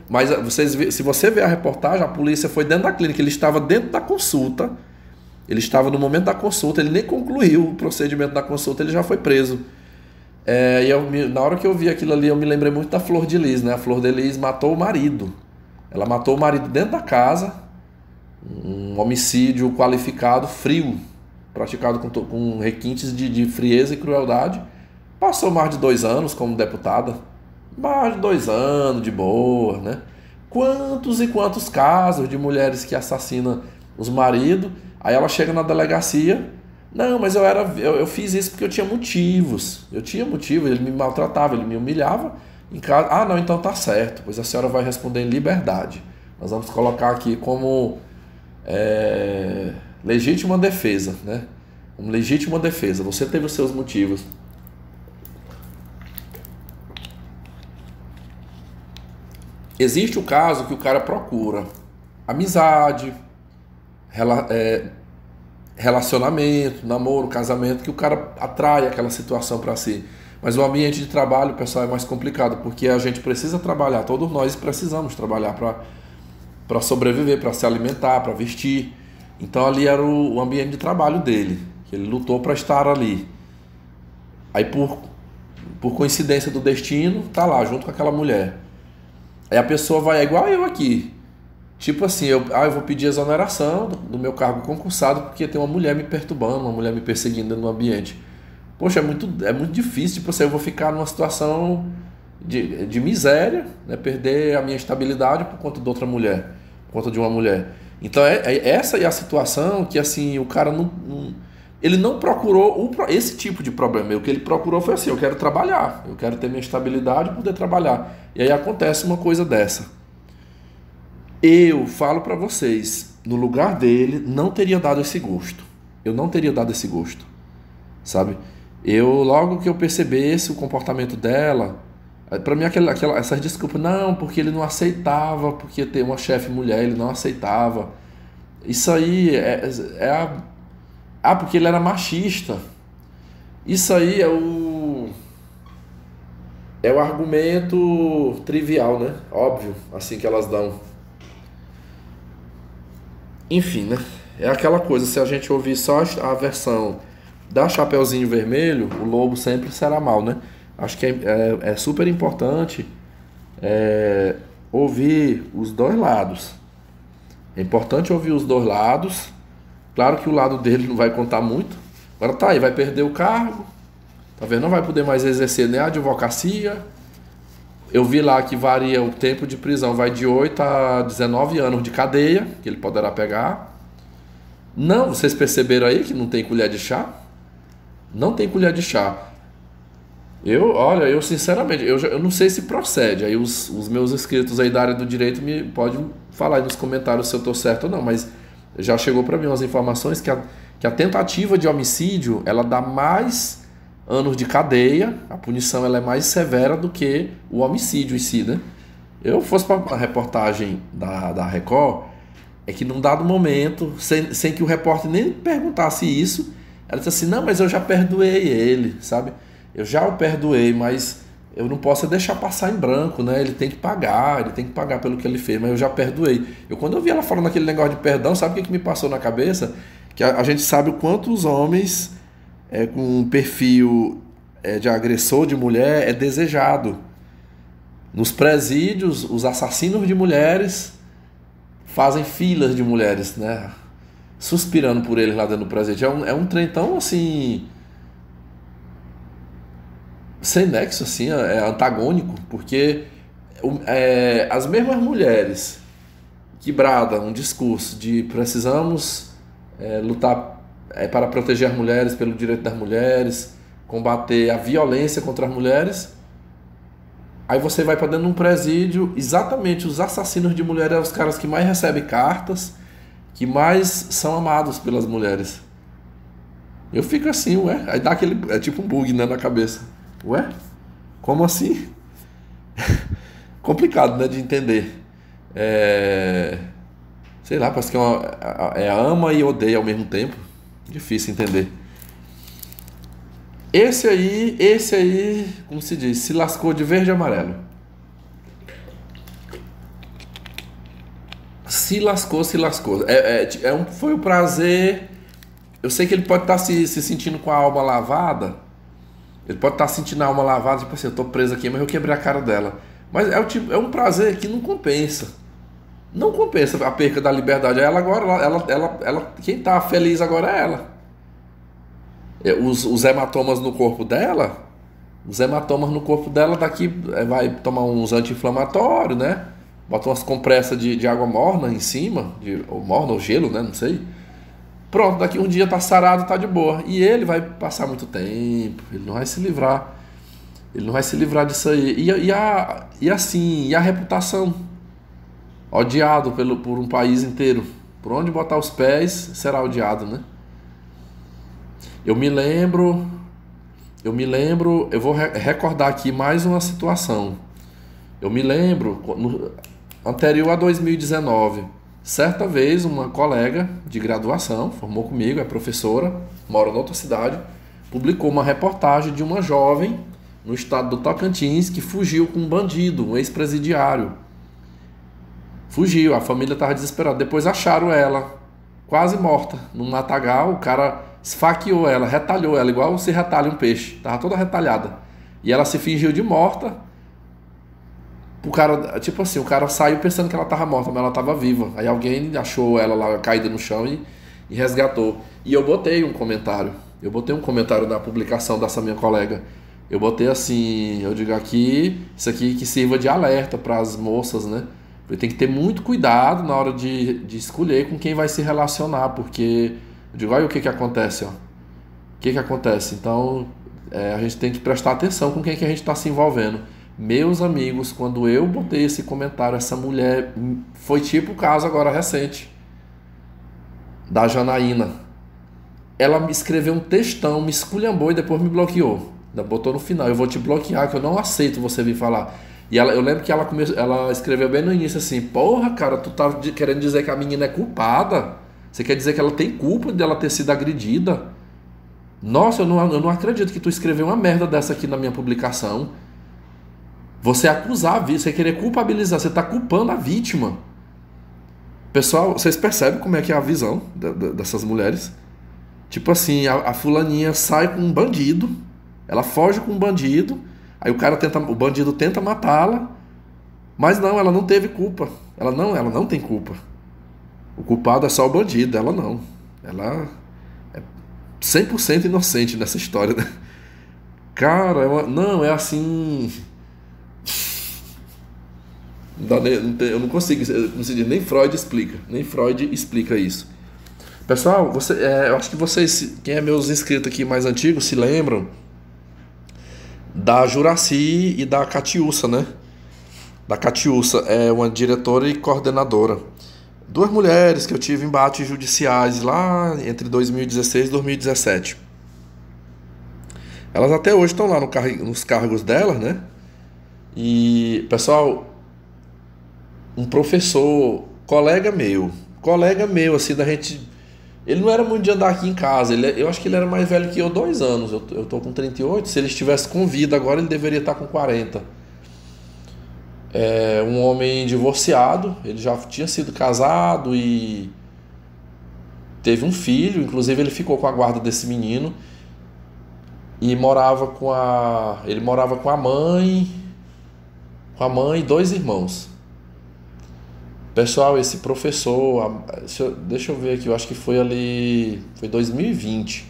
Mas se você ver a reportagem, a polícia foi dentro da clínica, ele estava dentro da consulta, ele estava no momento da consulta, ele nem concluiu o procedimento da consulta, ele já foi preso. Na hora que eu vi aquilo ali, eu me lembrei muito da Flor de Lis, né? A Flor de Lis matou o marido. Ela matou o marido dentro da casa, um homicídio qualificado, frio, praticado com requintes de frieza e crueldade. Passou mais de 2 anos como deputada. Mais de 2 anos, de boa, né? Quantos e quantos casos de mulheres que assassinam os maridos, aí ela chega na delegacia, não, mas eu fiz isso porque eu tinha motivos. Eu tinha motivo, ele me maltratava, ele me humilhava em casa. Ah, não, então tá certo, pois a senhora vai responder em liberdade. Nós vamos colocar aqui como legítima defesa, né? Como legítima defesa, você teve os seus motivos. Existe o caso que o cara procura amizade, relacionamento, namoro, casamento, que o cara atrai aquela situação para si. Mas o ambiente de trabalho, pessoal, é mais complicado, porque a gente precisa trabalhar, todos nós precisamos trabalhar para sobreviver, para se alimentar, para vestir. Então ali era o ambiente de trabalho dele, que ele lutou para estar ali. Aí por coincidência do destino, tá lá junto com aquela mulher. Aí a pessoa vai, igual eu aqui, tipo assim, eu vou pedir exoneração do meu cargo concursado porque tem uma mulher me perturbando, uma mulher me perseguindo no ambiente. Poxa, é muito difícil, tipo assim, eu vou ficar numa situação de miséria, né, perder a minha estabilidade por conta de outra mulher, por conta de uma mulher. Então essa é a situação que assim, o cara ele não procurou esse tipo de problema. O que ele procurou foi assim, eu quero trabalhar, eu quero ter minha estabilidade e poder trabalhar. E aí acontece uma coisa dessa. Eu falo para vocês, no lugar dele, não teria dado esse gosto. Eu não teria dado esse gosto, sabe? Logo que eu percebesse o comportamento dela, para mim essas desculpas, não, porque ele não aceitava, porque ter uma chefe mulher, ele não aceitava. Isso aí porque ele era machista. Isso aí é o argumento trivial, né? Óbvio, assim que elas dão. Enfim, né? É aquela coisa, se a gente ouvir só a versão da Chapeuzinho Vermelho, o lobo sempre será mal, né? Acho que é super importante ouvir os dois lados. É importante ouvir os dois lados. Claro que o lado dele não vai contar muito. Agora tá aí, vai perder o cargo. Tá vendo? Não vai poder mais exercer nem a advocacia. Eu vi lá que varia o tempo de prisão, vai de 8 a 19 anos de cadeia, que ele poderá pegar. Não, vocês perceberam aí que não tem colher de chá? Não tem colher de chá. Eu sinceramente, eu não sei se procede. Aí os meus inscritos aí da área do direito podem falar aí nos comentários se eu estou certo ou não, mas já chegou para mim umas informações que a tentativa de homicídio, ela dá mais anos de cadeia, a punição ela é mais severa do que o homicídio em si, né? Eu fosse para a reportagem da Record, é que num dado momento, sem que o repórter nem perguntasse isso, ela disse assim, não, mas eu já perdoei ele, sabe? Eu já o perdoei, mas eu não posso deixar passar em branco, né? Ele tem que pagar pelo que ele fez, mas eu já perdoei. Quando eu vi ela falando aquele negócio de perdão, sabe o que me passou na cabeça? Que a gente sabe o quanto os homens com um perfil de agressor de mulher é desejado. Nos presídios, os assassinos de mulheres fazem filas de mulheres, né? Suspirando por eles lá dentro do presídio. É um trem tão assim... sem nexo, assim, é antagônico, porque as mesmas mulheres que bradam um discurso de precisamos lutar para proteger as mulheres, pelo direito das mulheres, combater a violência contra as mulheres, aí você vai para dentro de um presídio, exatamente os assassinos de mulheres são os caras que mais recebem cartas, que mais são amados pelas mulheres. Eu fico assim, ué, aí dá aquele, é tipo um bug, né, na cabeça. Ué, como assim? Complicado, né, de entender. Sei lá, parece que ama e odeia ao mesmo tempo. Difícil entender. Esse aí, como se diz, se lascou de verde e amarelo. Se lascou. Foi um prazer. Eu sei que ele pode estar se sentindo com a alma lavada. Ele pode estar sentindo a alma lavada, tipo assim, eu tô preso aqui, mas eu quebrei a cara dela. Mas é um prazer que não compensa. Não compensa a perca da liberdade. Ela agora, quem tá feliz agora é ela. Os hematomas no corpo dela, daqui vai tomar uns anti-inflamatórios, né? Bota umas compressas de água morna em cima, ou morna ou gelo, né? Não sei. Pronto, daqui um dia tá sarado, tá de boa. E ele vai passar muito tempo, ele não vai se livrar. Ele não vai se livrar disso aí. E a reputação? Odiado por um país inteiro. Por onde botar os pés, será odiado, né? Eu me lembro, eu vou recordar aqui mais uma situação. Eu me lembro, anterior a 2019, certa vez uma colega de graduação, formou comigo, é professora, mora em outra cidade, publicou uma reportagem de uma jovem no estado do Tocantins que fugiu com um bandido, um ex-presidiário. Fugiu, a família estava desesperada. Depois acharam ela, quase morta, num matagal. O cara esfaqueou ela, retalhou ela, igual se retalha um peixe. Tava toda retalhada. E ela se fingiu de morta. O cara, tipo assim, o cara saiu pensando que ela tava morta, mas ela tava viva. Aí alguém achou ela lá caída no chão e resgatou. E eu botei um comentário. Na publicação dessa minha colega. Eu botei assim, eu digo aqui, isso aqui que sirva de alerta para as moças, né? Tem que ter muito cuidado na hora de escolher com quem vai se relacionar, porque eu digo, olha o que acontece, ó. O que acontece? Então, a gente tem que prestar atenção com quem que a gente está se envolvendo. Meus amigos, quando eu botei esse comentário, essa mulher, foi tipo o caso agora recente, da Janaína. Ela me escreveu um textão, me esculhambou e depois me bloqueou. Ainda botou no final, eu vou te bloquear, que eu não aceito você vir falar. E eu lembro que ela escreveu bem no início assim, porra, cara, tu tá querendo dizer que a menina é culpada? Você quer dizer que ela tem culpa de ela ter sido agredida? Nossa, eu não acredito que tu escreveu uma merda dessa aqui na minha publicação. Você acusar a vítima, você querer culpabilizar, você tá culpando a vítima. Pessoal, vocês percebem como é que é a visão dessas mulheres? Tipo assim, a fulaninha sai com um bandido, ela foge com um bandido, aí o bandido tenta matá-la, mas não, ela não teve culpa. Ela não tem culpa. O culpado é só o bandido, ela não. Ela é 100% inocente nessa história, né? Cara, é assim. Eu não consigo, nem Freud explica isso. Pessoal, eu acho que vocês, quem é meus inscritos aqui mais antigos, se lembram da Juraci e da Catiúça, né? Da Catiúça é uma diretora e coordenadora. Duas mulheres que eu tive embates judiciais lá entre 2016 e 2017. Elas até hoje estão lá nos cargos delas, né? E, pessoal, um professor, colega meu, assim, da gente... Ele não era muito de andar aqui em casa, eu acho que ele era mais velho que eu 2 anos, eu tô com 38, se ele estivesse com vida agora ele deveria estar com 40. É um homem divorciado, ele já tinha sido casado e teve um filho, inclusive ele ficou com a guarda desse menino e ele morava com a mãe e 2 irmãos. Pessoal, esse professor, deixa eu ver aqui, eu acho que foi 2020.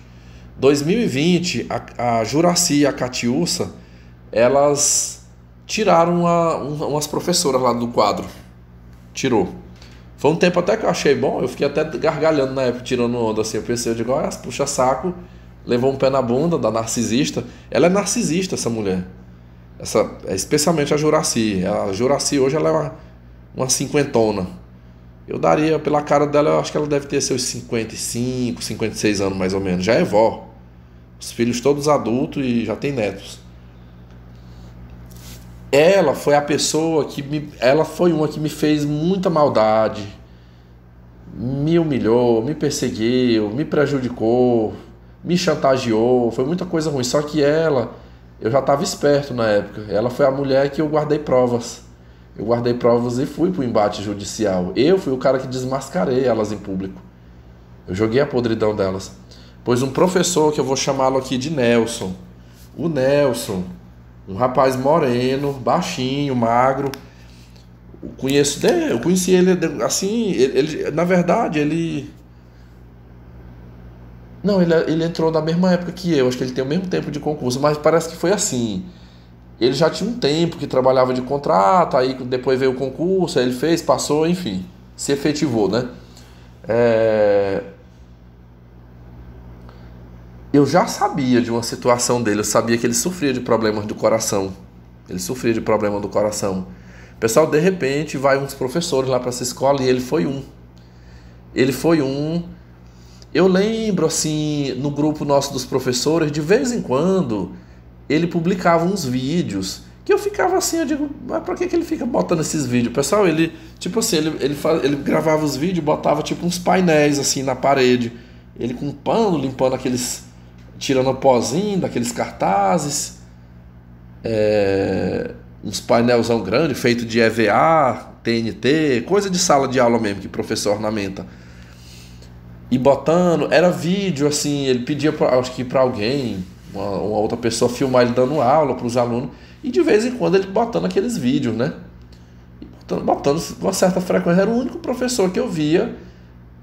2020, a Juraci e a Catiúça, elas tiraram umas professoras lá do quadro. Tirou. Foi um tempo até que eu achei bom, eu fiquei até gargalhando na época, tirando onda assim. Eu pensei, eu digo, olha, puxa saco, levou um pé na bunda da narcisista. Ela é narcisista, essa mulher. Especialmente a Juracy. A Juracy hoje ela é uma cinquentona. Eu daria, pela cara dela, eu acho que ela deve ter seus 55, 56 anos mais ou menos. Já é vó. Os filhos todos adultos e já tem netos. Ela foi a pessoa ela foi uma que me fez muita maldade, me humilhou, me perseguiu, me prejudicou, me chantageou, foi muita coisa ruim. Só que eu já estava esperto na época. Ela foi a mulher que eu guardei provas. Eu guardei provas e fui para o embate judicial. Eu fui o cara que desmascarei elas em público. Eu joguei a podridão delas. Pois um professor, que eu vou chamá-lo aqui de Nelson. O Nelson, um rapaz moreno, baixinho, magro. Eu conheci ele assim, na verdade, não, ele entrou na mesma época que eu, acho que ele tem o mesmo tempo de concurso, mas parece que foi assim. Ele já tinha um tempo que trabalhava de contrato, aí depois veio o concurso, aí ele fez, passou, enfim, se efetivou, né? Eu já sabia de uma situação dele, eu sabia que ele sofria de problemas do coração. Ele sofria de problema do coração. Pessoal, de repente, vai uns professores lá para essa escola e ele foi um. Ele foi um. Eu lembro, assim, no grupo nosso dos professores, de vez em quando, ele publicava uns vídeos que eu ficava assim, eu digo, mas pra que ele fica botando esses vídeos? Pessoal, tipo assim, ele gravava os vídeos e botava tipo uns painéis assim na parede. Ele com um pano limpando tirando o pozinho daqueles cartazes. Uns painelzão grande, feito de EVA, TNT, coisa de sala de aula mesmo, que o professor ornamenta. E botando, era vídeo assim, ele pedia, acho que para alguém, uma outra pessoa filmar ele dando aula para os alunos, e de vez em quando ele botando aqueles vídeos, né? Botando com uma certa frequência. Era o único professor que eu via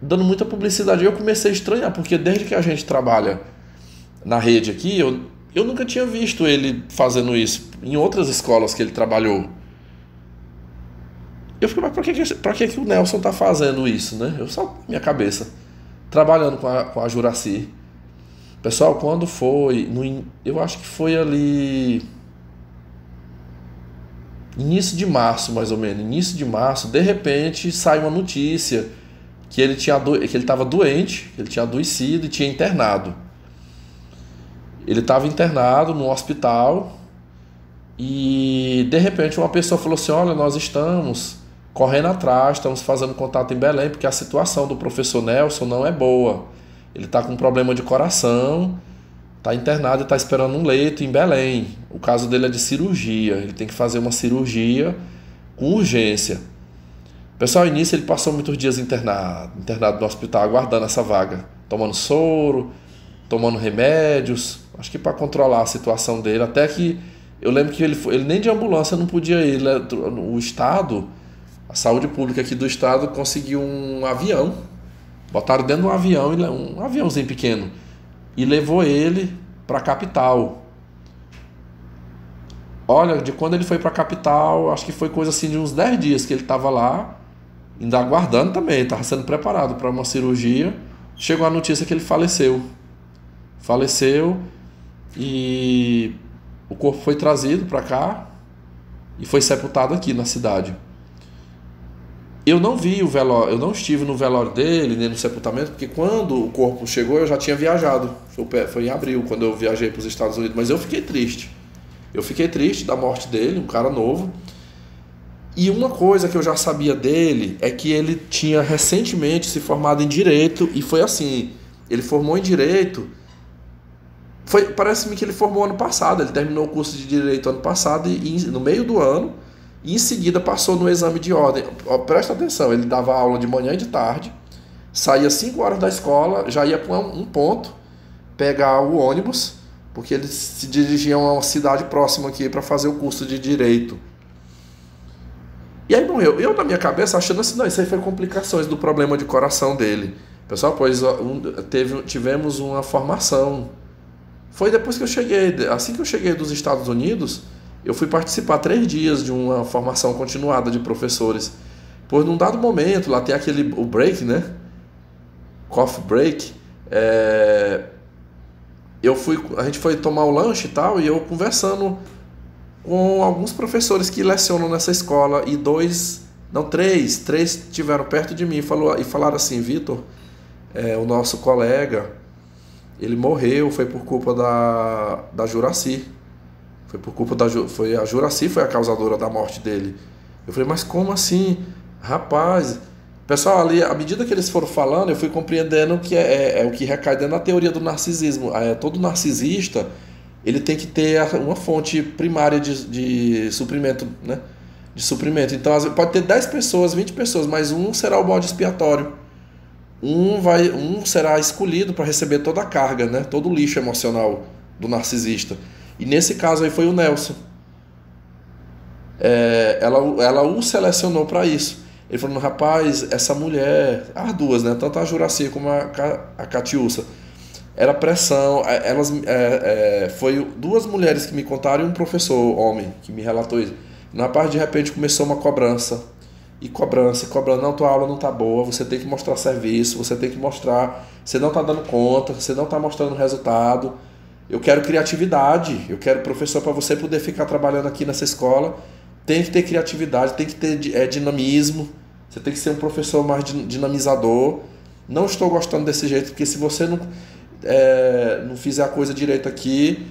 dando muita publicidade. E eu comecei a estranhar, porque desde que a gente trabalha na rede aqui, eu nunca tinha visto ele fazendo isso em outras escolas que ele trabalhou. Eu fiquei, mas pra que o Nelson tá fazendo isso, né? Eu só, minha cabeça, trabalhando com a Juracy. Pessoal, quando foi, eu acho que foi ali início de março, mais ou menos, início de março, de repente sai uma notícia que ele estava doente, que ele tinha adoecido e tinha internado. Ele estava internado no hospital e de repente uma pessoa falou assim, olha, nós estamos correndo atrás, estamos fazendo contato em Belém, porque a situação do professor Nelson não é boa. Ele está com um problema de coração, está internado e está esperando um leito em Belém. O caso dele é de cirurgia, ele tem que fazer uma cirurgia com urgência. Pessoal, no início ele passou muitos dias internado no hospital, aguardando essa vaga, tomando soro, tomando remédios, acho que para controlar a situação dele, até que eu lembro que ele nem de ambulância não podia ir. O estado, a saúde pública aqui do estado conseguiu um avião, botaram dentro de um avião, um aviãozinho pequeno, e levou ele para a capital. Olha, de quando ele foi para a capital, acho que foi coisa assim de uns 10 dias que ele estava lá, ainda aguardando também, estava sendo preparado para uma cirurgia. Chegou a notícia que ele faleceu e o corpo foi trazido para cá e foi sepultado aqui na cidade. Eu não vi o velório, eu não estive no velório dele, nem no sepultamento, porque quando o corpo chegou eu já tinha viajado. Foi em abril, quando eu viajei para os Estados Unidos, mas eu fiquei triste. Eu fiquei triste da morte dele, um cara novo. E uma coisa que eu já sabia dele é que ele tinha recentemente se formado em Direito, e foi assim, ele formou em Direito, parece-me que ele formou ano passado, ele terminou o curso de Direito ano passado, e no meio do ano, e em seguida passou no exame de ordem. Presta atenção, ele dava aula de manhã e de tarde, saía 5 horas da escola, já ia para um ponto, pegar o ônibus, porque eles se dirigiam a uma cidade próxima aqui para fazer o curso de Direito. E aí morreu. Eu na minha cabeça achando assim, não, isso aí foi complicações do problema de coração dele. Pessoal, pois tivemos uma formação. Foi depois que eu cheguei, assim que eu cheguei dos Estados Unidos, eu fui participar 3 dias de uma formação continuada de professores. Pois num dado momento, lá tem o break, né? Coffee break. A gente foi tomar o lanche e tal, e eu conversando com alguns professores que lecionam nessa escola, e três estiveram perto de mim e falaram assim: Vitor, o nosso colega, ele morreu, foi por culpa da Juracy. Foi a Juracy foi a causadora da morte dele. Eu falei: mas como assim? Rapaz, pessoal, ali, à medida que eles foram falando, eu fui compreendendo que é o que recai dentro da teoria do narcisismo. Todo narcisista, ele tem que ter uma fonte primária de suprimento, né? De suprimento. Então, pode ter 10 pessoas, 20 pessoas, mas um será o bode expiatório. Um será escolhido para receber toda a carga, né? Todo o lixo emocional do narcisista. E nesse caso aí foi o Nelson. Ela o selecionou para isso. Ele falou: rapaz, essa mulher, as duas, né? Tanto a Juracy como a Catiúça, era pressão. Foi 2 mulheres que me contaram e um professor homem que me relatou isso. Na parte, de repente, começou uma cobrança. E cobrança. Não, tua aula não tá boa, você tem que mostrar serviço, você tem que mostrar, você não tá dando conta, você não tá mostrando resultado. Eu quero criatividade, eu quero professor para você poder ficar trabalhando aqui nessa escola. Tem que ter criatividade, tem que ter dinamismo, você tem que ser um professor mais dinamizador. Não estou gostando desse jeito, porque se você não fizer a coisa direito aqui,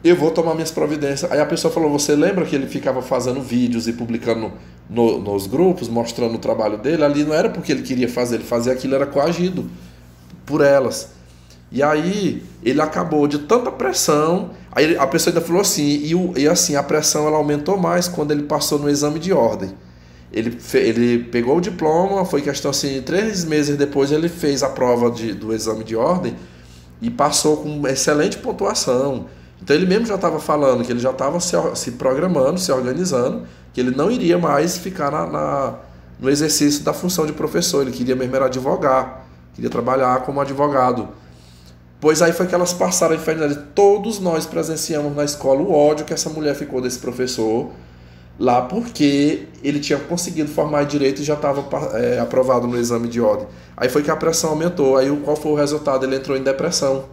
eu vou tomar minhas providências. Aí a pessoa falou: você lembra que ele ficava fazendo vídeos e publicando nos grupos, mostrando o trabalho dele? Ali não era porque ele queria fazer, ele fazia aquilo, era coagido por elas. E aí ele acabou de tanta pressão. Aí a pessoa ainda falou assim, e assim, a pressão ela aumentou mais quando ele passou no exame de ordem. Ele pegou o diploma, foi questão assim, 3 meses depois ele fez a prova do exame de ordem e passou com excelente pontuação. Então ele mesmo já estava falando que ele já estava se programando, se organizando, que ele não iria mais ficar no exercício da função de professor. Ele queria mesmo era advogar, queria trabalhar como advogado. Pois aí foi que elas passaram a infernidade. Todos nós presenciamos na escola o ódio que essa mulher ficou desse professor lá, porque ele tinha conseguido formar direito e já estava aprovado no exame de ordem. Aí foi que a pressão aumentou. Aí qual foi o resultado? Ele entrou em depressão.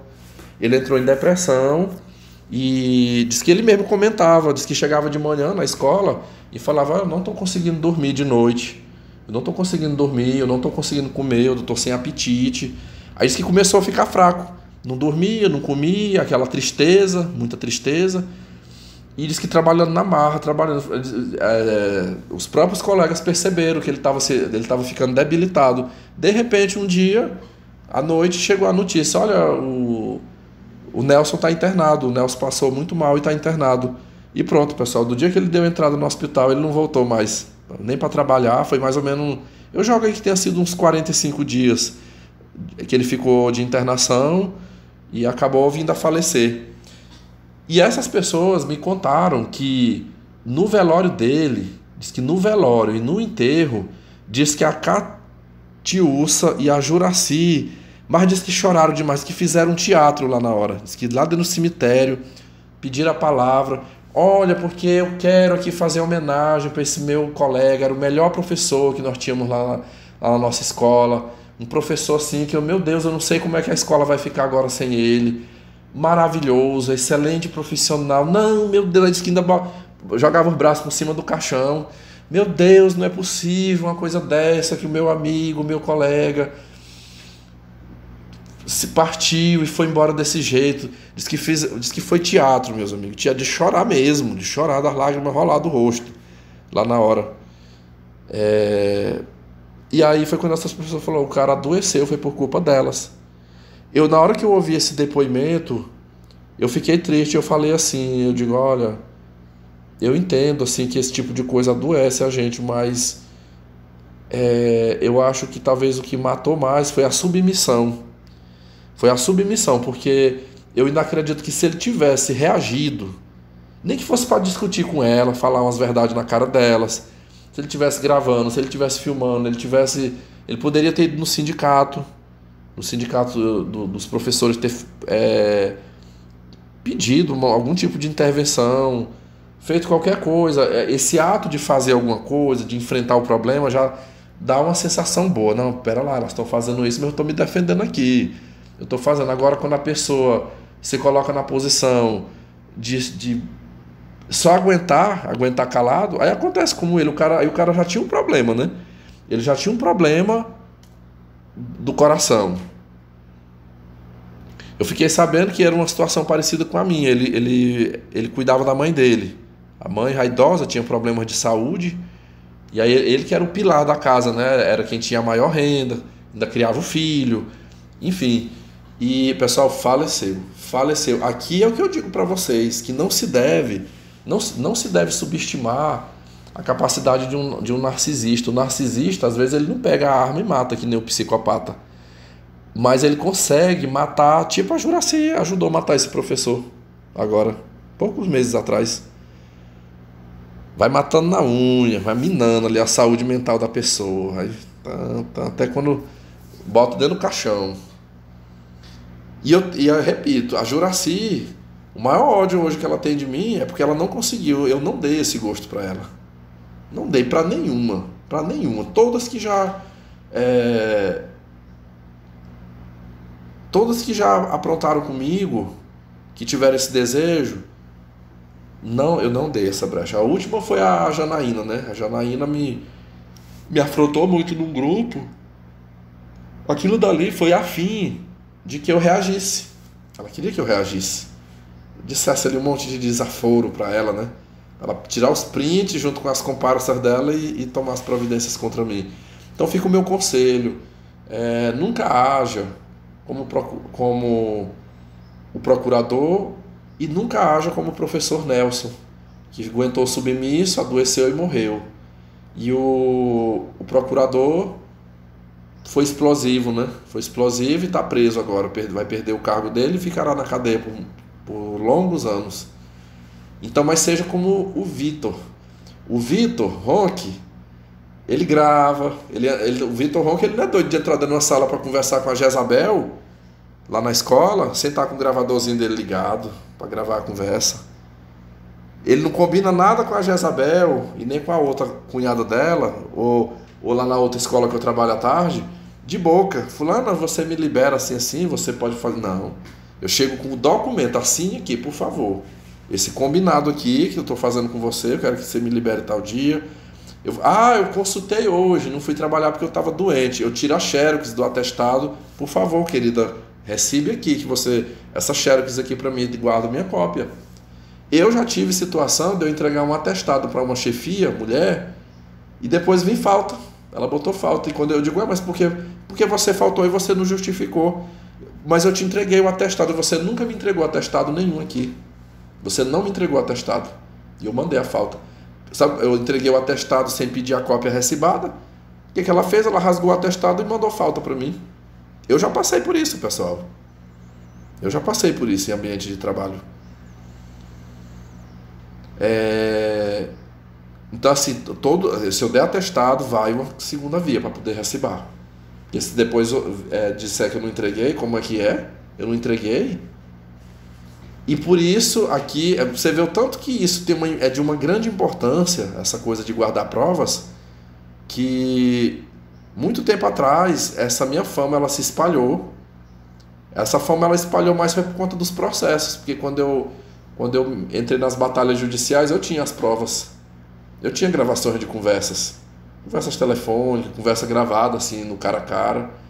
E diz que ele mesmo comentava, diz que chegava de manhã na escola e falava: eu não estou conseguindo dormir de noite, eu não estou conseguindo dormir, eu não estou conseguindo comer, eu estou sem apetite. Aí diz que começou a ficar fraco, não dormia, não comia, aquela tristeza, muita tristeza. E diz que trabalhando na marra, os próprios colegas perceberam que ele estava ficando debilitado. De repente, um dia, à noite, chegou a notícia: olha, o Nelson está internado, o Nelson passou muito mal e está internado. E pronto, pessoal, do dia que ele deu entrada no hospital, ele não voltou mais, nem para trabalhar. Foi mais ou menos, eu jogo aí que tenha sido uns 45 dias que ele ficou de internação e acabou vindo a falecer. E essas pessoas me contaram que no velório dele, diz que no velório e no enterro, diz que a Catiúça e a Juracy, mas diz que choraram demais, que fizeram um teatro lá na hora. Diz que lá dentro do cemitério pediram a palavra: olha, porque eu quero aqui fazer homenagem para esse meu colega, era o melhor professor que nós tínhamos lá na nossa escola. Um professor assim que, meu Deus, eu não sei como é que a escola vai ficar agora sem ele. Maravilhoso, excelente profissional. Não, meu Deus, diz que ainda jogava os braços por cima do caixão. Meu Deus, não é possível uma coisa dessa, que o meu amigo, o meu colega se partiu e foi embora desse jeito. Diz que foi teatro, meus amigos. Tinha de chorar mesmo, de chorar, das lágrimas rolar do rosto lá na hora. E aí foi quando essas pessoas falaram: o cara adoeceu, foi por culpa delas. Na hora que eu ouvi esse depoimento, eu fiquei triste. Eu falei assim, eu digo: olha, eu entendo assim que esse tipo de coisa adoece a gente, mas eu acho que talvez o que matou mais foi a submissão. Foi a submissão, porque eu ainda acredito que se ele tivesse reagido, nem que fosse para discutir com ela, falar umas verdades na cara delas, se ele tivesse gravando, se ele tivesse filmando, ele poderia ter ido no sindicato dos professores, ter pedido algum tipo de intervenção, feito qualquer coisa. Esse ato de fazer alguma coisa, de enfrentar o problema, já dá uma sensação boa. Não, pera lá, elas estão fazendo isso, mas eu estou me defendendo aqui. Eu estou fazendo. Agora, quando a pessoa se coloca na posição de só aguentar calado, aí acontece como ele, aí o cara já tinha um problema, né? Ele já tinha um problema do coração. Eu fiquei sabendo que era uma situação parecida com a minha. Ele cuidava da mãe dele. A mãe, já idosa, tinha problemas de saúde. E aí ele que era o pilar da casa, né? Era quem tinha a maior renda, ainda criava o filho, enfim. E, pessoal, faleceu. Aqui é o que eu digo para vocês, que não se deve subestimar a capacidade de um narcisista. O narcisista, às vezes, ele não pega a arma e mata, que nem o psicopata. Mas ele consegue matar, tipo a Juraci ajudou a matar esse professor, agora, poucos meses atrás. Vai matando na unha, vai minando ali a saúde mental da pessoa. Aí, até quando bota dentro do caixão. E eu repito, a Juraci, o maior ódio hoje que ela tem de mim é porque ela não conseguiu, eu não dei esse gosto pra ela. Não dei pra nenhuma. Todas que já aprontaram comigo, que tiveram esse desejo, eu não dei essa brecha. A última foi a Janaína, né? A Janaína me afrontou muito num grupo. Aquilo dali foi a fim de que eu reagisse. Ela queria que eu reagisse. Eu dissesse ali um monte de desaforo pra ela, né? Ela tirar os prints junto com as comparsas dela e tomar as providências contra mim. Então fica o meu conselho. Nunca haja como o procurador e nunca haja como o professor Nelson, que aguentou submisso, adoeceu e morreu. E o procurador foi explosivo, né? Foi explosivo e está preso agora. Vai perder o cargo dele e ficará na cadeia por longos anos. Então, mas seja como o Vitor. O Vitor Ronque, ele grava. O Vitor Ronque, ele não é doido de entrar dentro de uma sala para conversar com a Jezabel, lá na escola, sem estar com o gravadorzinho dele ligado, para gravar a conversa. Ele não combina nada com a Jezabel e nem com a outra cunhada dela, ou lá na outra escola que eu trabalho à tarde, de boca. Fulana, você me libera assim, você pode fazer. Não. Eu chego com o documento, assine aqui, por favor. Esse combinado aqui que eu estou fazendo com você, eu quero que você me libere tal dia. Eu consultei hoje, não fui trabalhar porque eu estava doente. Eu tiro a xerox do atestado. Por favor, querida, recebe aqui que essa xerox aqui para mim, guarda minha cópia. Eu já tive situação de eu entregar um atestado para uma chefia, mulher, e depois vim falta. Ela botou falta. E quando eu digo, mas por que você faltou e você não justificou? Mas eu te entreguei o atestado, você nunca me entregou atestado nenhum aqui. Você não me entregou atestado. E eu mandei a falta. Sabe, eu entreguei o atestado sem pedir a cópia recibada. O que ela fez? Ela rasgou o atestado e mandou falta para mim. Eu já passei por isso, pessoal. Eu já passei por isso em ambiente de trabalho. Então, assim, se eu der atestado, vai uma segunda via para poder recibar. Porque se depois disser que eu não entreguei, como é que é? Eu não entreguei. E por isso, aqui, você vê o tanto que isso é de uma grande importância, essa coisa de guardar provas, que muito tempo atrás, essa minha fama, ela se espalhou. Essa fama, ela espalhou mais foi por conta dos processos, porque quando eu entrei nas batalhas judiciais, eu tinha as provas. Eu tinha gravações de conversas telefônicas, conversa gravada, assim, no cara a cara.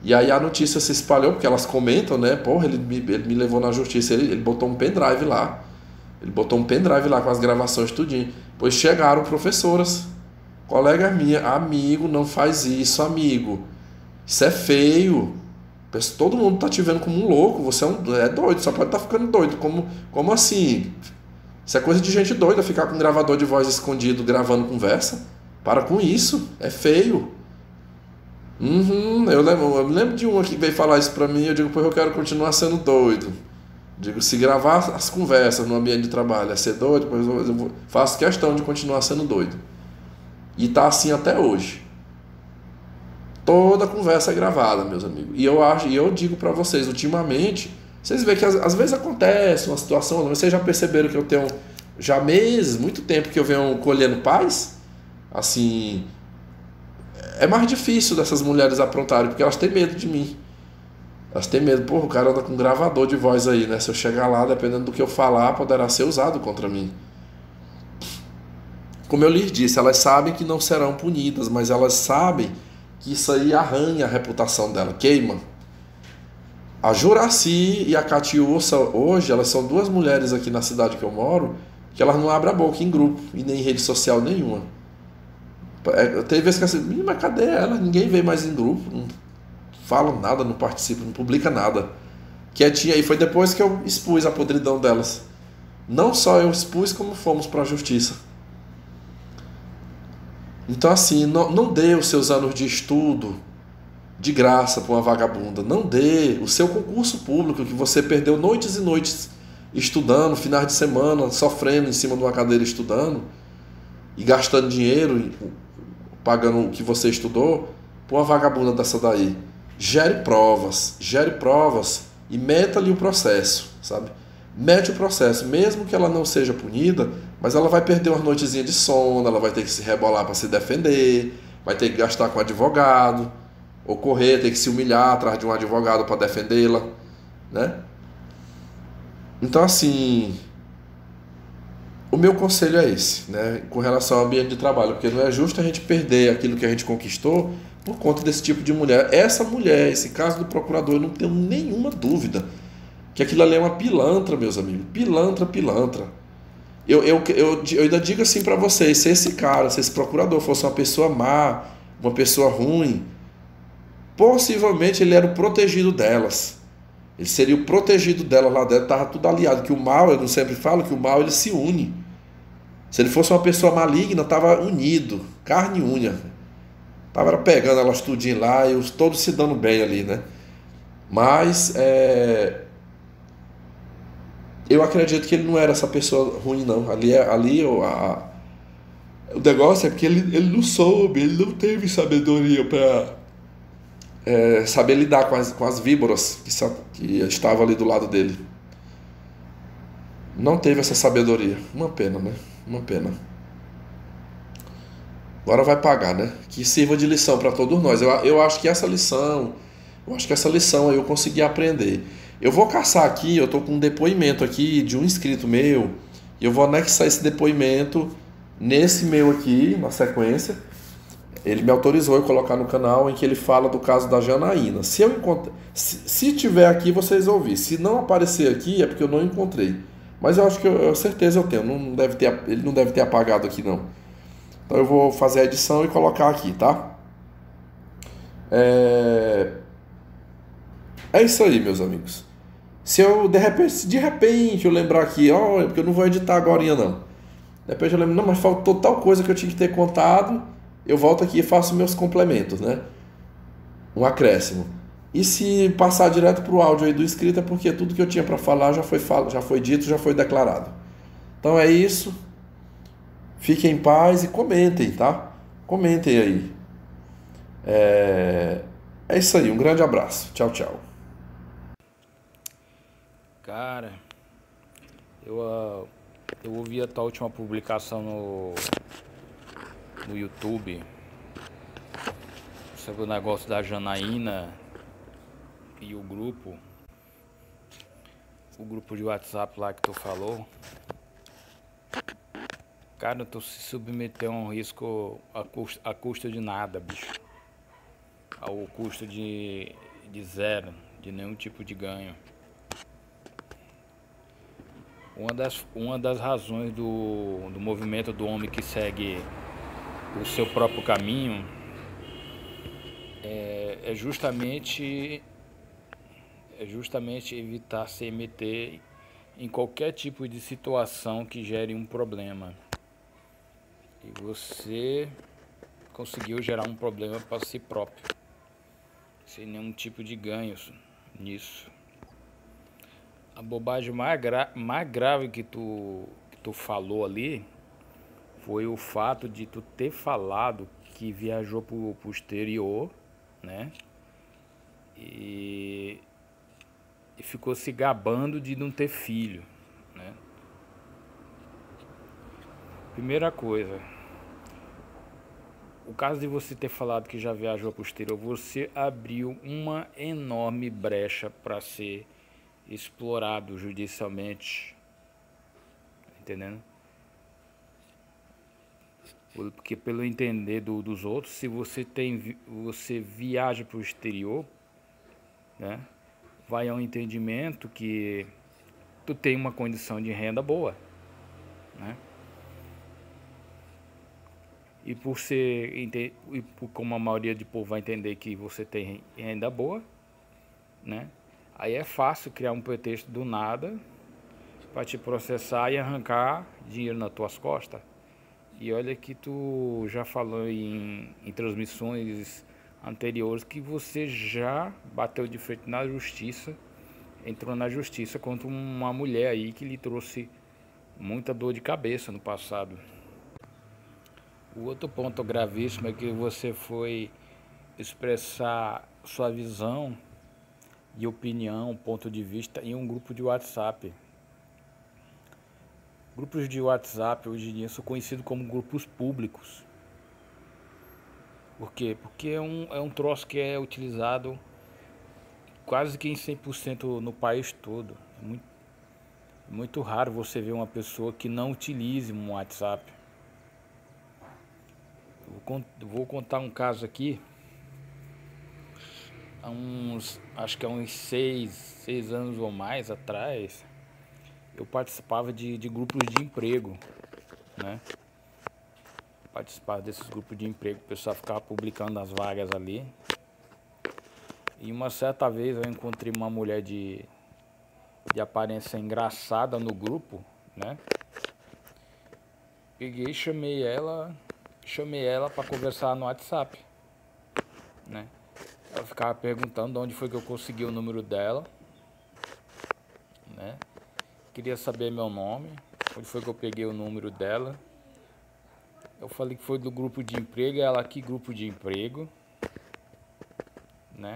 E aí a notícia se espalhou, porque elas comentam, né? Porra, ele me levou na justiça, ele botou um pendrive lá. Ele botou um pendrive lá com as gravações tudinho. Pois chegaram professoras, colega minha, amigo, não faz isso, amigo. Isso é feio. Todo mundo tá te vendo como um louco, você é doido, só pode estar ficando doido. Como assim? Isso é coisa de gente doida, ficar com um gravador de voz escondido gravando conversa. Para com isso, é feio. Eu me lembro de um aqui que veio falar isso pra mim. Eu digo, eu quero continuar sendo doido. Digo, se gravar as conversas no ambiente de trabalho é ser doido, pois eu faço questão de continuar sendo doido. E tá assim até hoje. Toda conversa é gravada, meus amigos. E eu digo pra vocês, ultimamente, vocês veem que às vezes acontece uma situação, vocês já perceberam que eu tenho Já há meses, muito tempo que eu venho colhendo paz, assim, é mais difícil dessas mulheres aprontarem, porque elas têm medo de mim. Elas têm medo, pô, o cara anda com um gravador de voz aí, né? Se eu chegar lá, dependendo do que eu falar, poderá ser usado contra mim. Como eu lhes disse, elas sabem que não serão punidas, mas elas sabem que isso aí arranha a reputação dela, queima. A Juraci e a Catiúça, hoje, elas são duas mulheres aqui na cidade que eu moro, que elas não abrem a boca em grupo e nem em rede social nenhuma. Tem vezes que assim, mas cadê ela? Ninguém vê mais em grupo, não falam nada, não participam, não publica nada. Quietinha, e foi depois que eu expus a podridão delas. Não só eu expus, como fomos para a justiça. Então, assim, não dê os seus anos de estudo de graça para uma vagabunda. Não dê o seu concurso público que você perdeu noites e noites estudando, finais de semana, sofrendo em cima de uma cadeira estudando e gastando dinheiro pagando o que você estudou para uma vagabunda dessa daí. Gere provas e meta-lhe o processo, sabe? Mete o processo, mesmo que ela não seja punida, mas ela vai perder umas noitezinhas de sono, ela vai ter que se rebolar para se defender, vai ter que gastar com advogado, ou correr, ter que se humilhar atrás de um advogado para defendê-la, né? Então, assim, o meu conselho é esse, né, com relação ao ambiente de trabalho, porque não é justo a gente perder aquilo que a gente conquistou por conta desse tipo de mulher. Essa mulher, esse caso do procurador, eu não tenho nenhuma dúvida que aquilo ali é uma pilantra, meus amigos. Pilantra, pilantra. Eu ainda digo assim para vocês, se esse cara, se esse procurador fosse uma pessoa má, uma pessoa ruim, possivelmente ele era o protegido delas. Ele seria o protegido dela lá dentro, estava tudo aliado. Que o mal, eu não sempre falo que o mal ele se une. Se ele fosse uma pessoa maligna, estava unido, carne e unha. Estava pegando elas tudinho lá e todos se dando bem ali, né? Mas eu acredito que ele não era essa pessoa ruim, não. O negócio é porque ele não soube, ele não teve sabedoria para saber lidar com as víboras que estavam ali do lado dele. Não teve essa sabedoria. Uma pena, né? Uma pena. Agora vai pagar, né? Que sirva de lição para todos nós. Eu acho que essa lição, aí eu consegui aprender. Eu vou caçar aqui, eu estou com um depoimento aqui de um inscrito meu, e eu vou anexar esse depoimento nesse meu aqui, na sequência. Ele me autorizou a colocar no canal em que ele fala do caso da Janaína. Se eu encontrar, se tiver aqui, vocês vão ouvir. Se não aparecer aqui, é porque eu não encontrei. Mas eu acho que certeza eu tenho. Ele não deve ter apagado aqui, não. Então eu vou fazer a edição e colocar aqui, tá? É isso aí, meus amigos. Se eu, de repente eu lembrar aqui, ó, porque eu não vou editar agora, não. De repente eu lembro, não, mas faltou tal coisa que eu tinha que ter contado, eu volto aqui e faço meus complementos, né? Um acréscimo. E se passar direto para o áudio aí do inscrito, é porque tudo que eu tinha para falar já foi dito, já foi declarado. Então é isso. Fiquem em paz e comentem, tá? Comentem aí. É isso aí, um grande abraço. Tchau, tchau. Cara, eu ouvi a tua última publicação no YouTube sobre o negócio da Janaína e o grupo de WhatsApp lá que tu falou. Cara, tu se submeteu a um risco a custo de nada, bicho. Ao custo de zero, de nenhum tipo de ganho. Uma das razões do movimento do homem que segue o seu próprio caminho é justamente evitar se meter em qualquer tipo de situação que gere um problema. E você conseguiu gerar um problema para si próprio, sem nenhum tipo de ganho nisso. A bobagem mais grave que tu falou ali foi o fato de tu ter falado que viajou pro exterior, né? E ficou se gabando de não ter filho, né? Primeira coisa, o caso de você ter falado que já viajou para o exterior, você abriu uma enorme brecha para ser explorado judicialmente, entendendo? Porque pelo entender dos outros, se você viaja para o exterior, né, vai ao entendimento que tu tem uma condição de renda boa, né? E como a maioria do povo vai entender que você tem renda boa, né? Aí é fácil criar um pretexto do nada para te processar e arrancar dinheiro nas tuas costas. E olha que tu já falou em transmissões anteriores que você já bateu de frente na justiça, entrou na justiça contra uma mulher aí que lhe trouxe muita dor de cabeça no passado. O outro ponto gravíssimo é que você foi expressar sua visão e opinião, ponto de vista em um grupo de WhatsApp. Grupos de WhatsApp hoje em dia são conhecidos como grupos públicos. Por quê? Porque é um troço que é utilizado quase que em 100% no país todo. É muito raro você ver uma pessoa que não utilize um WhatsApp. Vou contar um caso aqui. Acho que há uns 6 anos ou mais atrás, eu participava de grupos de emprego, né? Participava desses grupos de emprego, o pessoal ficava publicando as vagas ali. E uma certa vez eu encontrei uma mulher de aparência engraçada no grupo, né? Peguei e chamei ela para conversar no WhatsApp, né? Ela ficava perguntando de onde foi que eu consegui o número dela, né? Queria saber meu nome, onde foi que eu peguei o número dela. Eu falei que foi do grupo de emprego, ela, que grupo de emprego, né?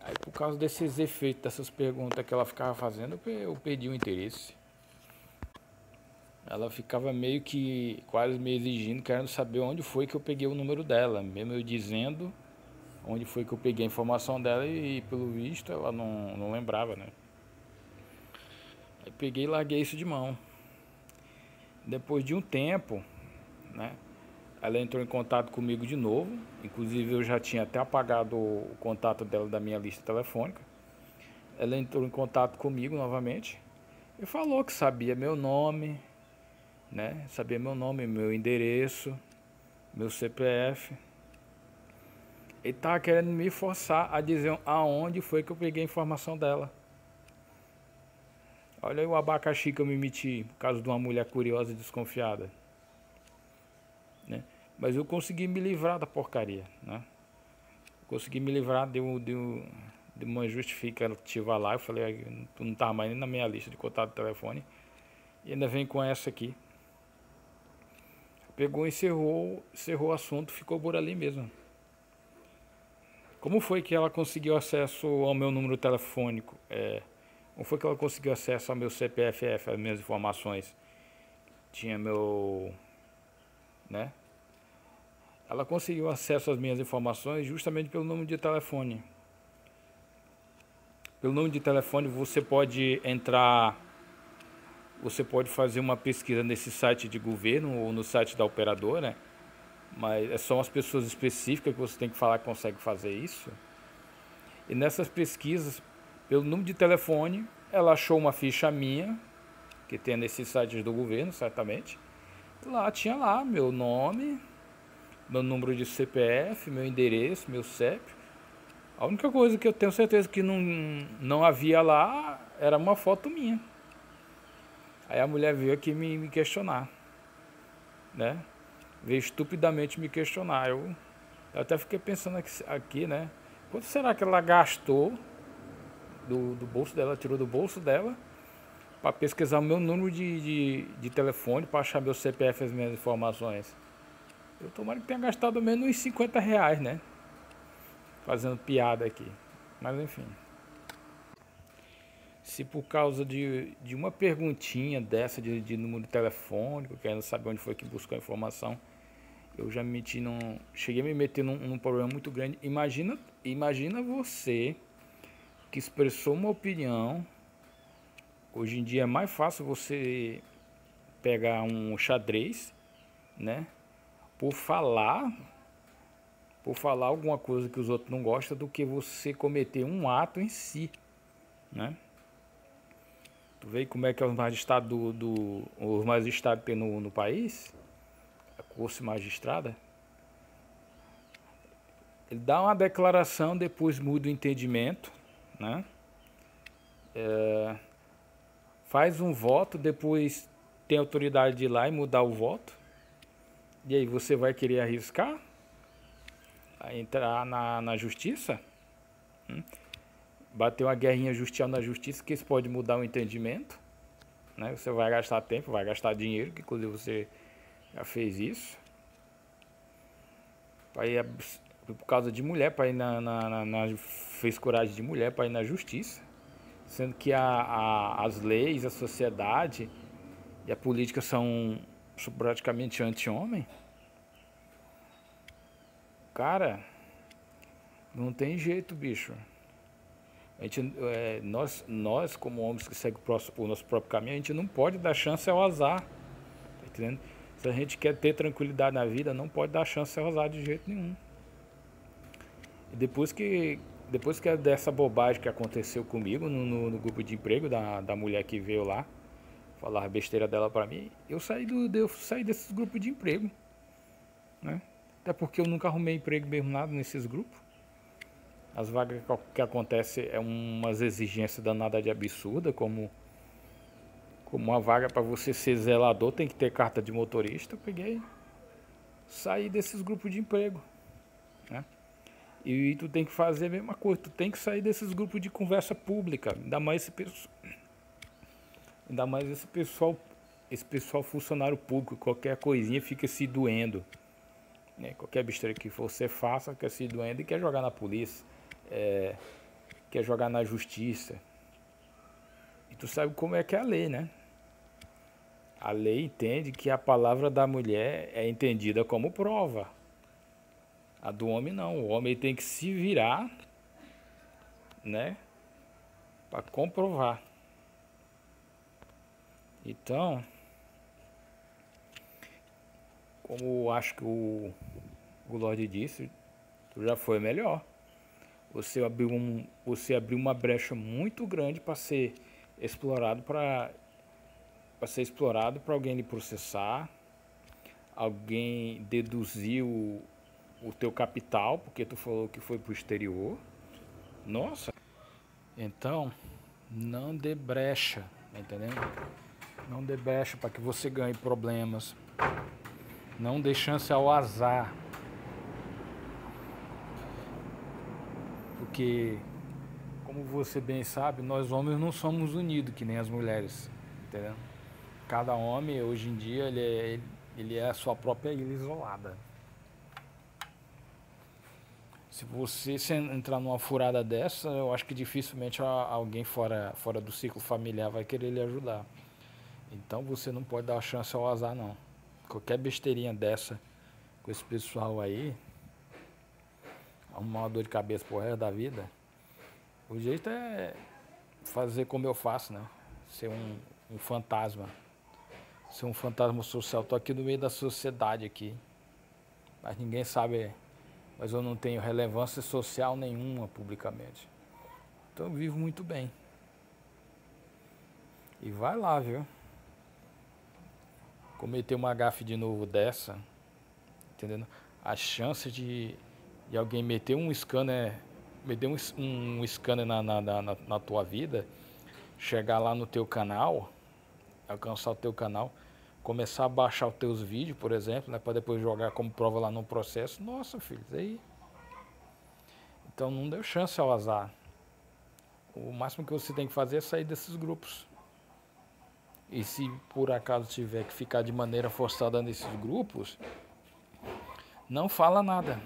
Aí por causa desses efeitos, dessas perguntas que ela ficava fazendo, eu perdi o interesse. Ela ficava meio que quase me exigindo, querendo saber onde foi que eu peguei o número dela, mesmo eu dizendo onde foi que eu peguei a informação dela e pelo visto ela não lembrava, né? Aí peguei e larguei isso de mão. Depois de um tempo, né, ela entrou em contato comigo de novo. Inclusive eu já tinha até apagado o contato dela da minha lista telefônica. Ela entrou em contato comigo novamente e falou que sabia meu nome, né? Sabia meu nome, meu endereço, meu CPF. Ele estava querendo me forçar a dizer aonde foi que eu peguei a informação dela. Olha aí o abacaxi que eu me meti por causa de uma mulher curiosa e desconfiada, né? Mas eu consegui me livrar da porcaria, né? Consegui me livrar de uma justificativa lá. Eu falei, tu não estava mais nem na minha lista de contato de telefone e ainda vem com essa aqui. Pegou e encerrou o assunto, ficou por ali mesmo. Como foi que ela conseguiu acesso ao meu número telefônico? Como foi que ela conseguiu acesso ao meu CPF, as minhas informações? Tinha meu, né? Ela conseguiu acesso às minhas informações justamente pelo número de telefone. Pelo número de telefone você pode entrar, você pode fazer uma pesquisa nesse site de governo ou no site da operadora, né? Mas são as pessoas específicas que você tem que falar que consegue fazer isso. E nessas pesquisas, pelo número de telefone, ela achou uma ficha minha, que tem nesses sites do governo, certamente. Lá tinha lá meu nome, meu número de CPF, meu endereço, meu CEP. A única coisa que eu tenho certeza que não havia lá era uma foto minha. Aí a mulher veio aqui me questionar, né? Veio estupidamente me questionar. Eu até fiquei pensando aqui, né? Quanto será que ela gastou do bolso dela, tirou do bolso dela, para pesquisar o meu número de telefone, para achar meu CPF e as minhas informações? Eu tomara que tenha gastado menos uns R$ 50, né? Fazendo piada aqui. Mas enfim. Se por causa de uma perguntinha dessa de número telefônico, querendo saber onde foi que buscou a informação, eu já me meti cheguei a me meter num problema muito grande. Imagina você que expressou uma opinião. Hoje em dia é mais fácil você pegar um xadrez, né? Por falar alguma coisa que os outros não gostam, do que você cometer um ato em si, né? Tu vê como é que é os magistrados os magistrados tem no país, a curso magistrada. Ele dá uma declaração, depois muda o entendimento, né? Faz um voto, depois tem autoridade de ir lá e mudar o voto. E aí, você vai querer arriscar a entrar na justiça? Bater uma guerrinha judicial na justiça, que isso pode mudar o entendimento, né? Você vai gastar tempo, vai gastar dinheiro, que inclusive você já fez isso. Por causa de mulher, para ir fez coragem de mulher para ir na justiça, sendo que as leis, a sociedade e a política são praticamente anti-homem. Cara, não tem jeito, bicho. Nós como homens que seguem o nosso próprio caminho, a gente não pode dar chance ao azar, tá entendendo? Se a gente quer ter tranquilidade na vida, não pode dar chance ao azar de jeito nenhum. E depois que é dessa bobagem que aconteceu comigo no grupo de emprego da mulher que veio lá falar a besteira dela pra mim, eu saí desses grupos de emprego, né? Até porque eu nunca arrumei emprego mesmo nada nesses grupos. As vagas que acontecem é umas exigências danadas de absurda, como uma vaga para você ser zelador tem que ter carta de motorista. Eu saí desses grupos de emprego, né? E tu tem que fazer a mesma coisa, tu tem que sair desses grupos de conversa pública, ainda mais esse pessoal funcionário público, qualquer coisinha fica se doendo, né? Qualquer besteira que você faça, quer se doendo e quer jogar na polícia. Quer jogar na justiça. E tu sabe como é que é a lei, né? A lei entende que a palavra da mulher é entendida como prova. A do homem não. O homem tem que se virar, né, para comprovar. Então, como acho que o Lorde disse, tu já foi melhor. Você abriu uma brecha muito grande para ser explorado para alguém lhe processar, alguém deduzir o teu capital, porque tu falou que foi pro exterior. Nossa. Então, não dê brecha, tá entendendo? Não dê brecha para que você ganhe problemas. Não dê chance ao azar. Porque, como você bem sabe, nós homens não somos unidos que nem as mulheres, entendeu? Cada homem, hoje em dia, ele é a sua própria ilha isolada. Se você entrar numa furada dessa, eu acho que dificilmente alguém fora do ciclo familiar vai querer lhe ajudar. Então você não pode dar chance ao azar, não. Qualquer besteirinha dessa com esse pessoal aí, arrumar uma dor de cabeça pro resto da vida, o jeito é fazer como eu faço, né? Ser um fantasma. Ser um fantasma social. Tô aqui no meio da sociedade aqui. Mas ninguém sabe. Mas eu não tenho relevância social nenhuma publicamente. Então eu vivo muito bem. E vai lá, viu? Cometer uma gafe de novo dessa, entendendo? A chance de alguém meter um scanner, um scanner na tua vida, chegar lá no teu canal, alcançar o teu canal, começar a baixar os teus vídeos, por exemplo, né, para depois jogar como prova lá no processo. Nossa, filho, isso aí. Então não deu chance ao azar. O máximo que você tem que fazer é sair desses grupos. E se por acaso tiver que ficar de maneira forçada nesses grupos, não fala nada.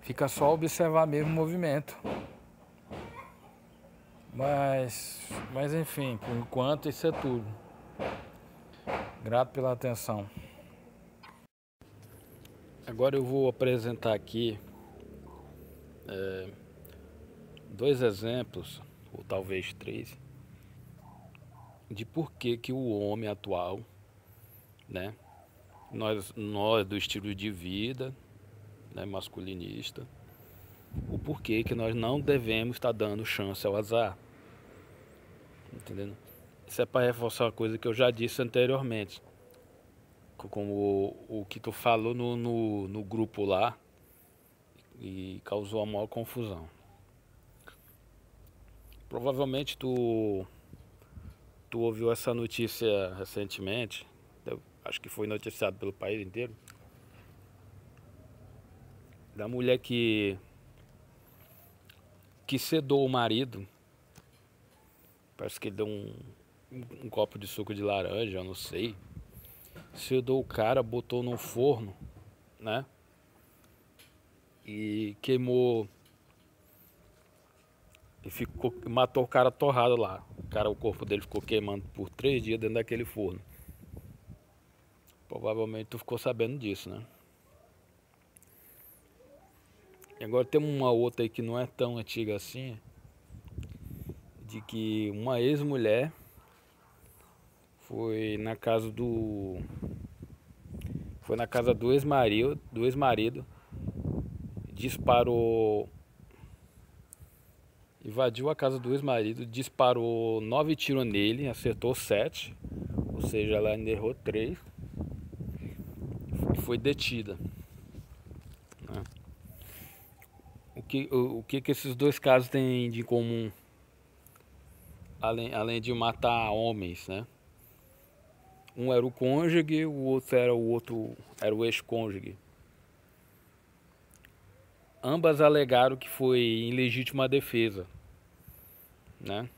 Fica só observar mesmo o movimento. Mas enfim, por enquanto isso é tudo. Grato pela atenção. Agora eu vou apresentar aqui dois exemplos, ou talvez três, de por que o homem atual, né, nós do estilo de vida, né, masculinista, o porquê que nós não devemos estar dando chance ao azar, entendendo? Isso é para reforçar uma coisa que eu já disse anteriormente, como o que tu falou no grupo lá e causou a maior confusão. Provavelmente tu ouviu essa notícia recentemente, acho que foi noticiado pelo país inteiro, da mulher que sedou o marido. Parece que ele deu um copo de suco de laranja, eu não sei. Sedou o cara, botou no forno, né? E queimou. E matou o cara torrado lá. O corpo dele ficou queimando por 3 dias dentro daquele forno. Provavelmente tu ficou sabendo disso, né? E agora tem uma outra aí que não é tão antiga assim, de que uma ex-mulher foi na casa do ex-marido, disparou, invadiu a casa do ex-marido, disparou 9 tiros nele, acertou 7, ou seja, ela ainda errou 3 e foi detida, né? O que esses dois casos têm de comum, além de matar homens, né? Um era o cônjuge, o outro era o ex-cônjuge. Ambas alegaram que foi em legítima defesa, né?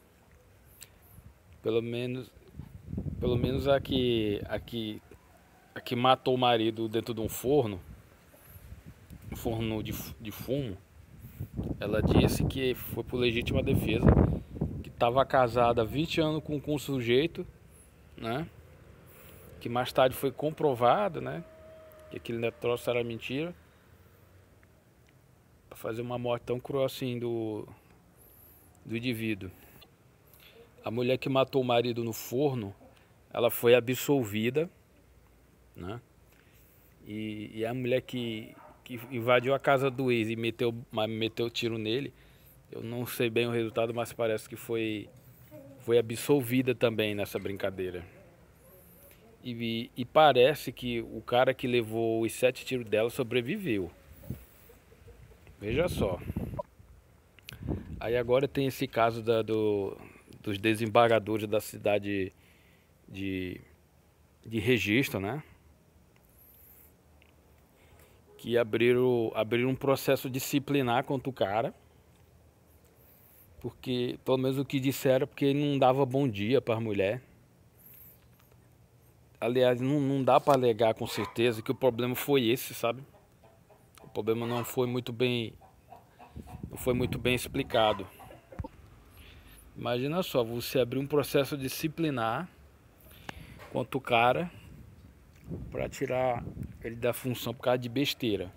Pelo menos a que matou o marido dentro de um forno de fumo. Ela disse que foi por legítima defesa, que estava casada há 20 anos com um sujeito, né? Que mais tarde foi comprovado, né? Que aquele troço era mentira. Pra fazer uma morte tão cruel assim do indivíduo. A mulher que matou o marido no forno, ela foi absolvida, né? E a mulher que invadiu a casa do ex e meteu tiro nele, eu não sei bem o resultado, mas parece que foi absolvida também nessa brincadeira. E parece que o cara que levou os 7 tiros dela sobreviveu. Veja só. Aí agora tem esse caso dos desembargadores da cidade de Registro, né? Que abriram um processo disciplinar contra o cara. Porque, pelo menos o que disseram, porque ele não dava bom dia para a mulher. Aliás, não dá para alegar com certeza que o problema foi esse, sabe? O problema não foi muito bem explicado. Imagina só, você abrir um processo disciplinar contra o cara para tirar ele da função por causa de besteira.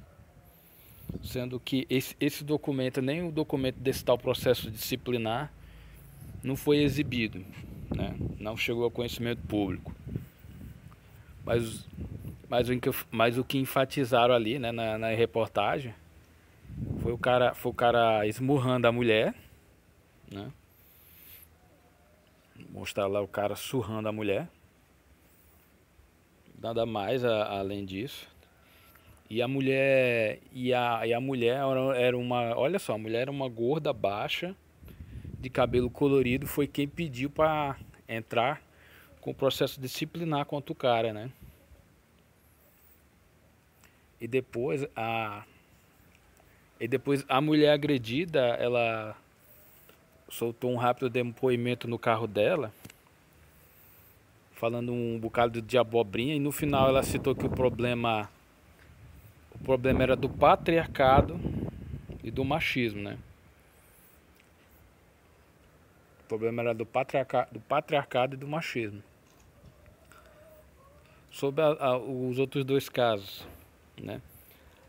Sendo que esse documento, nem o documento desse tal processo disciplinar, não foi exibido, né? Não chegou ao conhecimento público. Mas o que enfatizaram ali, né, na reportagem foi o cara esmurrando a mulher, né? Mostrar lá o cara surrando a mulher. Nada mais além disso. E a mulher era uma, olha só, a mulher era uma gorda baixa, de cabelo colorido, foi quem pediu para entrar com o processo disciplinar contra o cara, né? E depois a mulher agredida, ela soltou um rápido depoimento no carro dela, falando um bocado de abobrinha, e no final ela citou que o problema era do patriarcado e do machismo, né? problema era do patriarcado e do machismo. Sobre os outros dois casos, né?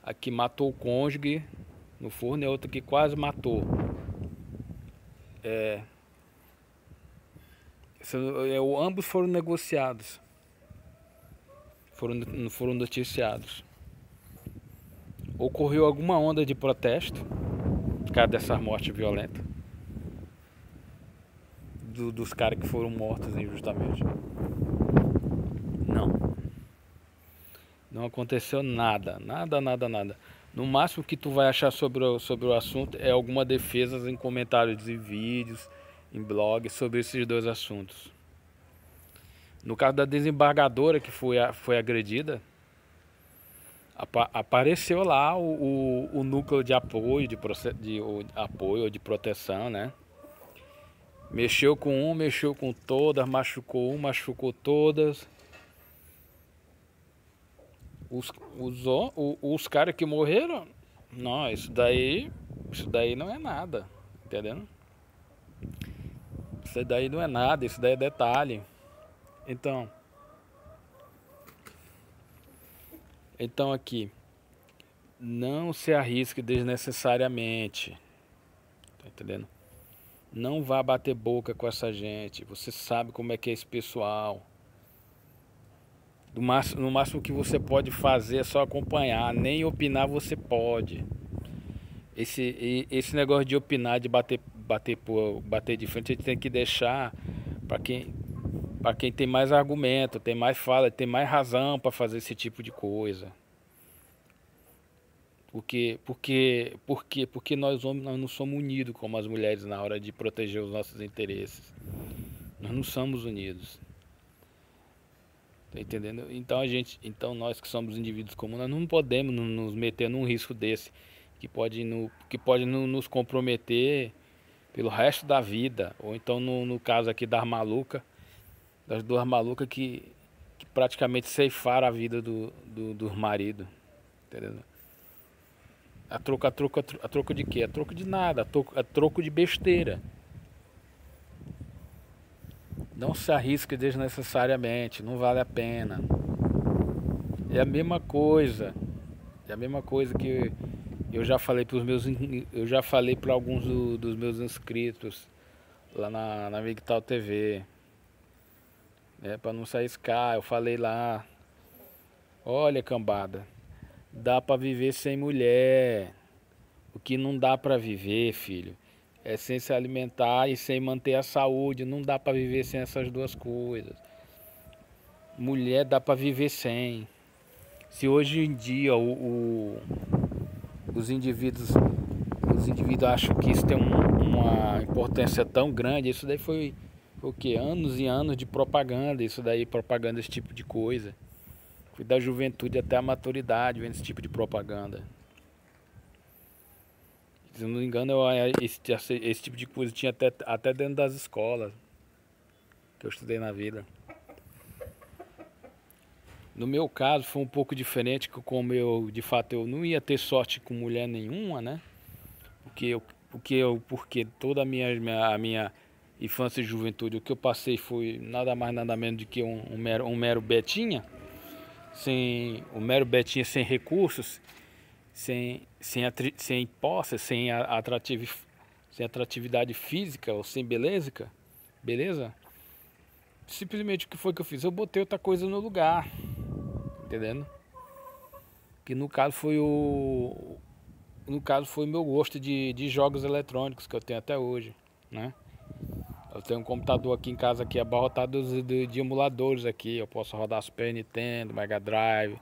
A que matou o cônjuge no forno e a outra que quase matou. Ambos foram negociados, foram noticiados. Ocorreu alguma onda de protesto por causa dessa morte violenta dos caras que foram mortos injustamente. Não aconteceu nada. No máximo que tu vai achar sobre o assunto é alguma defesa em comentários e vídeos, em blogs sobre esses dois assuntos. No caso da desembargadora que foi agredida, apareceu lá o núcleo de apoio, de apoio ou de proteção, né? Mexeu com um, mexeu com todas, machucou um, machucou todas. Os caras que morreram, não, isso daí não é nada, entendendo? Isso daí não é nada, isso daí é detalhe. Então aqui, não se arrisque desnecessariamente, tá entendendo? Não vá bater boca com essa gente, você sabe como é que é esse pessoal. No máximo que você pode fazer é só acompanhar, nem opinar você pode. Esse negócio de opinar, de bater de frente, a gente tem que deixar para quem tem mais argumento, tem mais fala, tem mais razão para fazer esse tipo de coisa. Porque nós homens nós não somos unidos como as mulheres na hora de proteger os nossos interesses. Nós não somos unidos. Tá entendendo? Então nós que somos indivíduos comuns, nós não podemos nos meter num risco desse que pode nos comprometer pelo resto da vida. Ou então no caso aqui das duas malucas que praticamente ceifaram a vida dos maridos. Entendeu? A troco de quê? A troco de nada, a troco de besteira. Não se arrisque desnecessariamente, não vale a pena. É a mesma coisa que eu já falei para alguns dos meus inscritos lá na Victal TV. Para não se arriscar, eu falei lá, olha, cambada, dá para viver sem mulher. O que não dá para viver, filho, é sem se alimentar e sem manter a saúde. Não dá para viver sem essas duas coisas. Mulher dá para viver sem. Se hoje em dia os indivíduos acham que isso tem uma importância tão grande, isso daí foi o quê? Anos e anos de propaganda. Isso daí, propaganda, esse tipo de coisa. Foi da juventude até a maturidade vendo esse tipo de propaganda. Se não me engano, esse tipo de coisa tinha até dentro das escolas que eu estudei na vida. No meu caso foi um pouco diferente, que como de fato eu não ia ter sorte com mulher nenhuma, né? Porque toda a minha infância e juventude, o que eu passei foi nada mais nada menos do que um mero betinha, um mero betinha sem recursos, sem posse, sem atratividade física ou sem beleza. Simplesmente o que foi que eu fiz? Eu botei outra coisa no lugar, entendendo? Que no caso foi o meu gosto de jogos eletrônicos que eu tenho até hoje, né? Eu tenho um computador aqui em casa que é abarrotado de emuladores aqui. Eu posso rodar Super Nintendo, Mega Drive,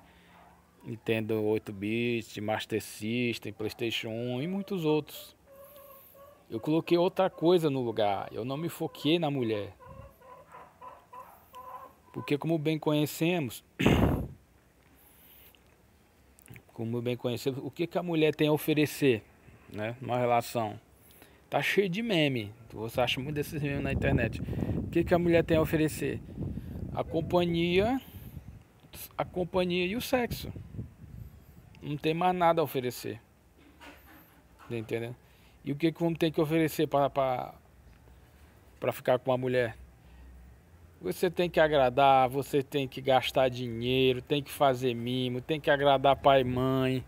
Nintendo 8-bit, Master System, PlayStation 1 e muitos outros. Eu coloquei outra coisa no lugar. Eu não me foquei na mulher. Porque como bem conhecemos, o que a mulher tem a oferecer, né, numa relação? Tá cheio de meme. Você acha muito desses memes na internet. O que a mulher tem a oferecer? A companhia e o sexo. Não tem mais nada a oferecer. Tá entendendo? E o que vamos ter que oferecer para para ficar com uma mulher. Você tem que agradar, você tem que gastar dinheiro, tem que fazer mimo, tem que agradar pai e mãe.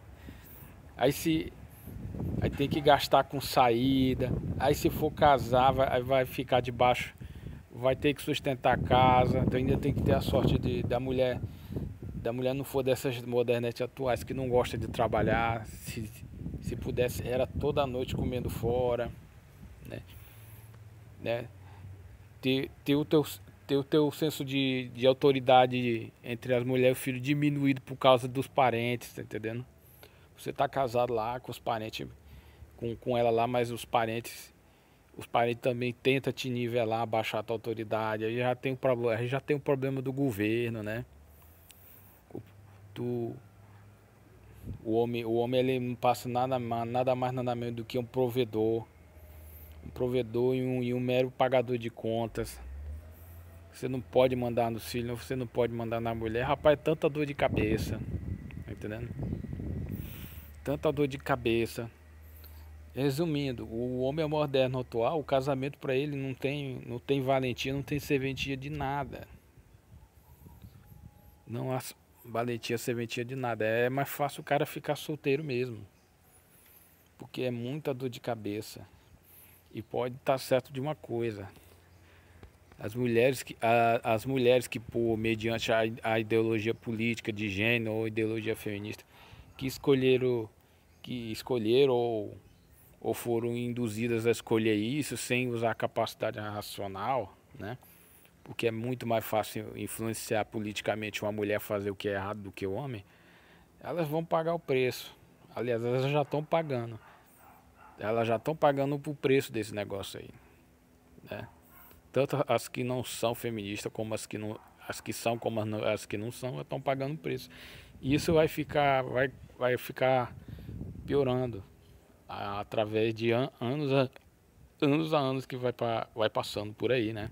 Aí se Aí tem que gastar com saída. Aí se for casar, vai ficar debaixo, vai ter que sustentar a casa. Então ainda tem que ter a sorte da mulher não for dessas modernetes atuais que não gosta de trabalhar. Se pudesse, era toda noite comendo fora, né? né? Ter o teu senso de autoridade entre as mulheres e o filho diminuído por causa dos parentes, tá entendendo? Você tá casado lá com os parentes, com ela lá, mas os parentes também tentam te nivelar, baixar a tua autoridade. Aí já tem o problema do governo, né? Tu, o homem ele não passa nada mais nada menos do que um provedor e um mero pagador de contas. Você não pode mandar nos filhos, você não pode mandar na mulher. Rapaz, é tanta dor de cabeça, tá entendendo? Tanta dor de cabeça. Resumindo, o homem moderno atual, o casamento para ele não tem valentia, não tem serventia de nada. Não há valentia, serventia de nada. É mais fácil o cara ficar solteiro mesmo, porque é muita dor de cabeça. E pode estar certo de uma coisa: as mulheres que por mediante a ideologia política de gênero ou ideologia feminista que escolheram ou foram induzidas a escolher isso sem usar a capacidade racional, né? Porque é muito mais fácil influenciar politicamente uma mulher a fazer o que é errado do que o homem. Elas vão pagar o preço. Aliás, elas já estão pagando. Elas já estão pagando o preço desse negócio aí, né? Tanto as que não são feministas como as que são como as que não são, estão pagando o preço. E isso vai ficar piorando através de anos a anos que vai passando por aí, né?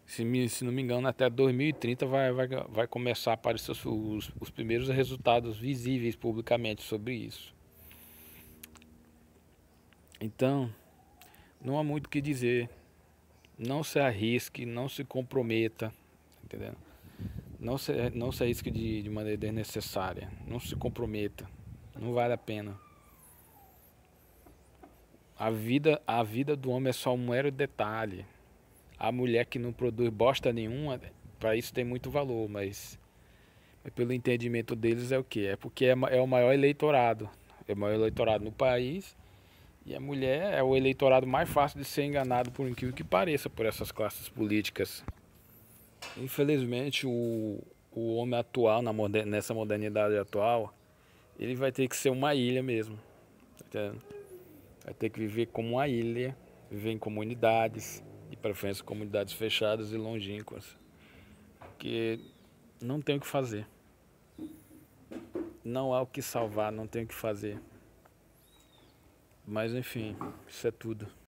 Se não me engano, até 2030 vai começar a aparecer os primeiros resultados visíveis publicamente sobre isso. Então, não há muito o que dizer. Não se arrisque, não se comprometa, entendeu? Não se arrisque de maneira desnecessária. Não se comprometa. Não vale a pena. A vida do homem é só um mero detalhe. A mulher que não produz bosta nenhuma, para isso tem muito valor, mas pelo entendimento deles é o que? É porque é o maior eleitorado. É o maior eleitorado no país. E a mulher é o eleitorado mais fácil de ser enganado, por incrível que pareça, por essas classes políticas. Infelizmente, o homem atual, nessa modernidade atual, ele vai ter que ser uma ilha mesmo. Entendeu? Vai ter que viver como uma ilha, viver em comunidades, de preferência comunidades fechadas e longínquas. Porque não tem o que fazer. Não há o que salvar, não tem o que fazer. Mas enfim, isso é tudo.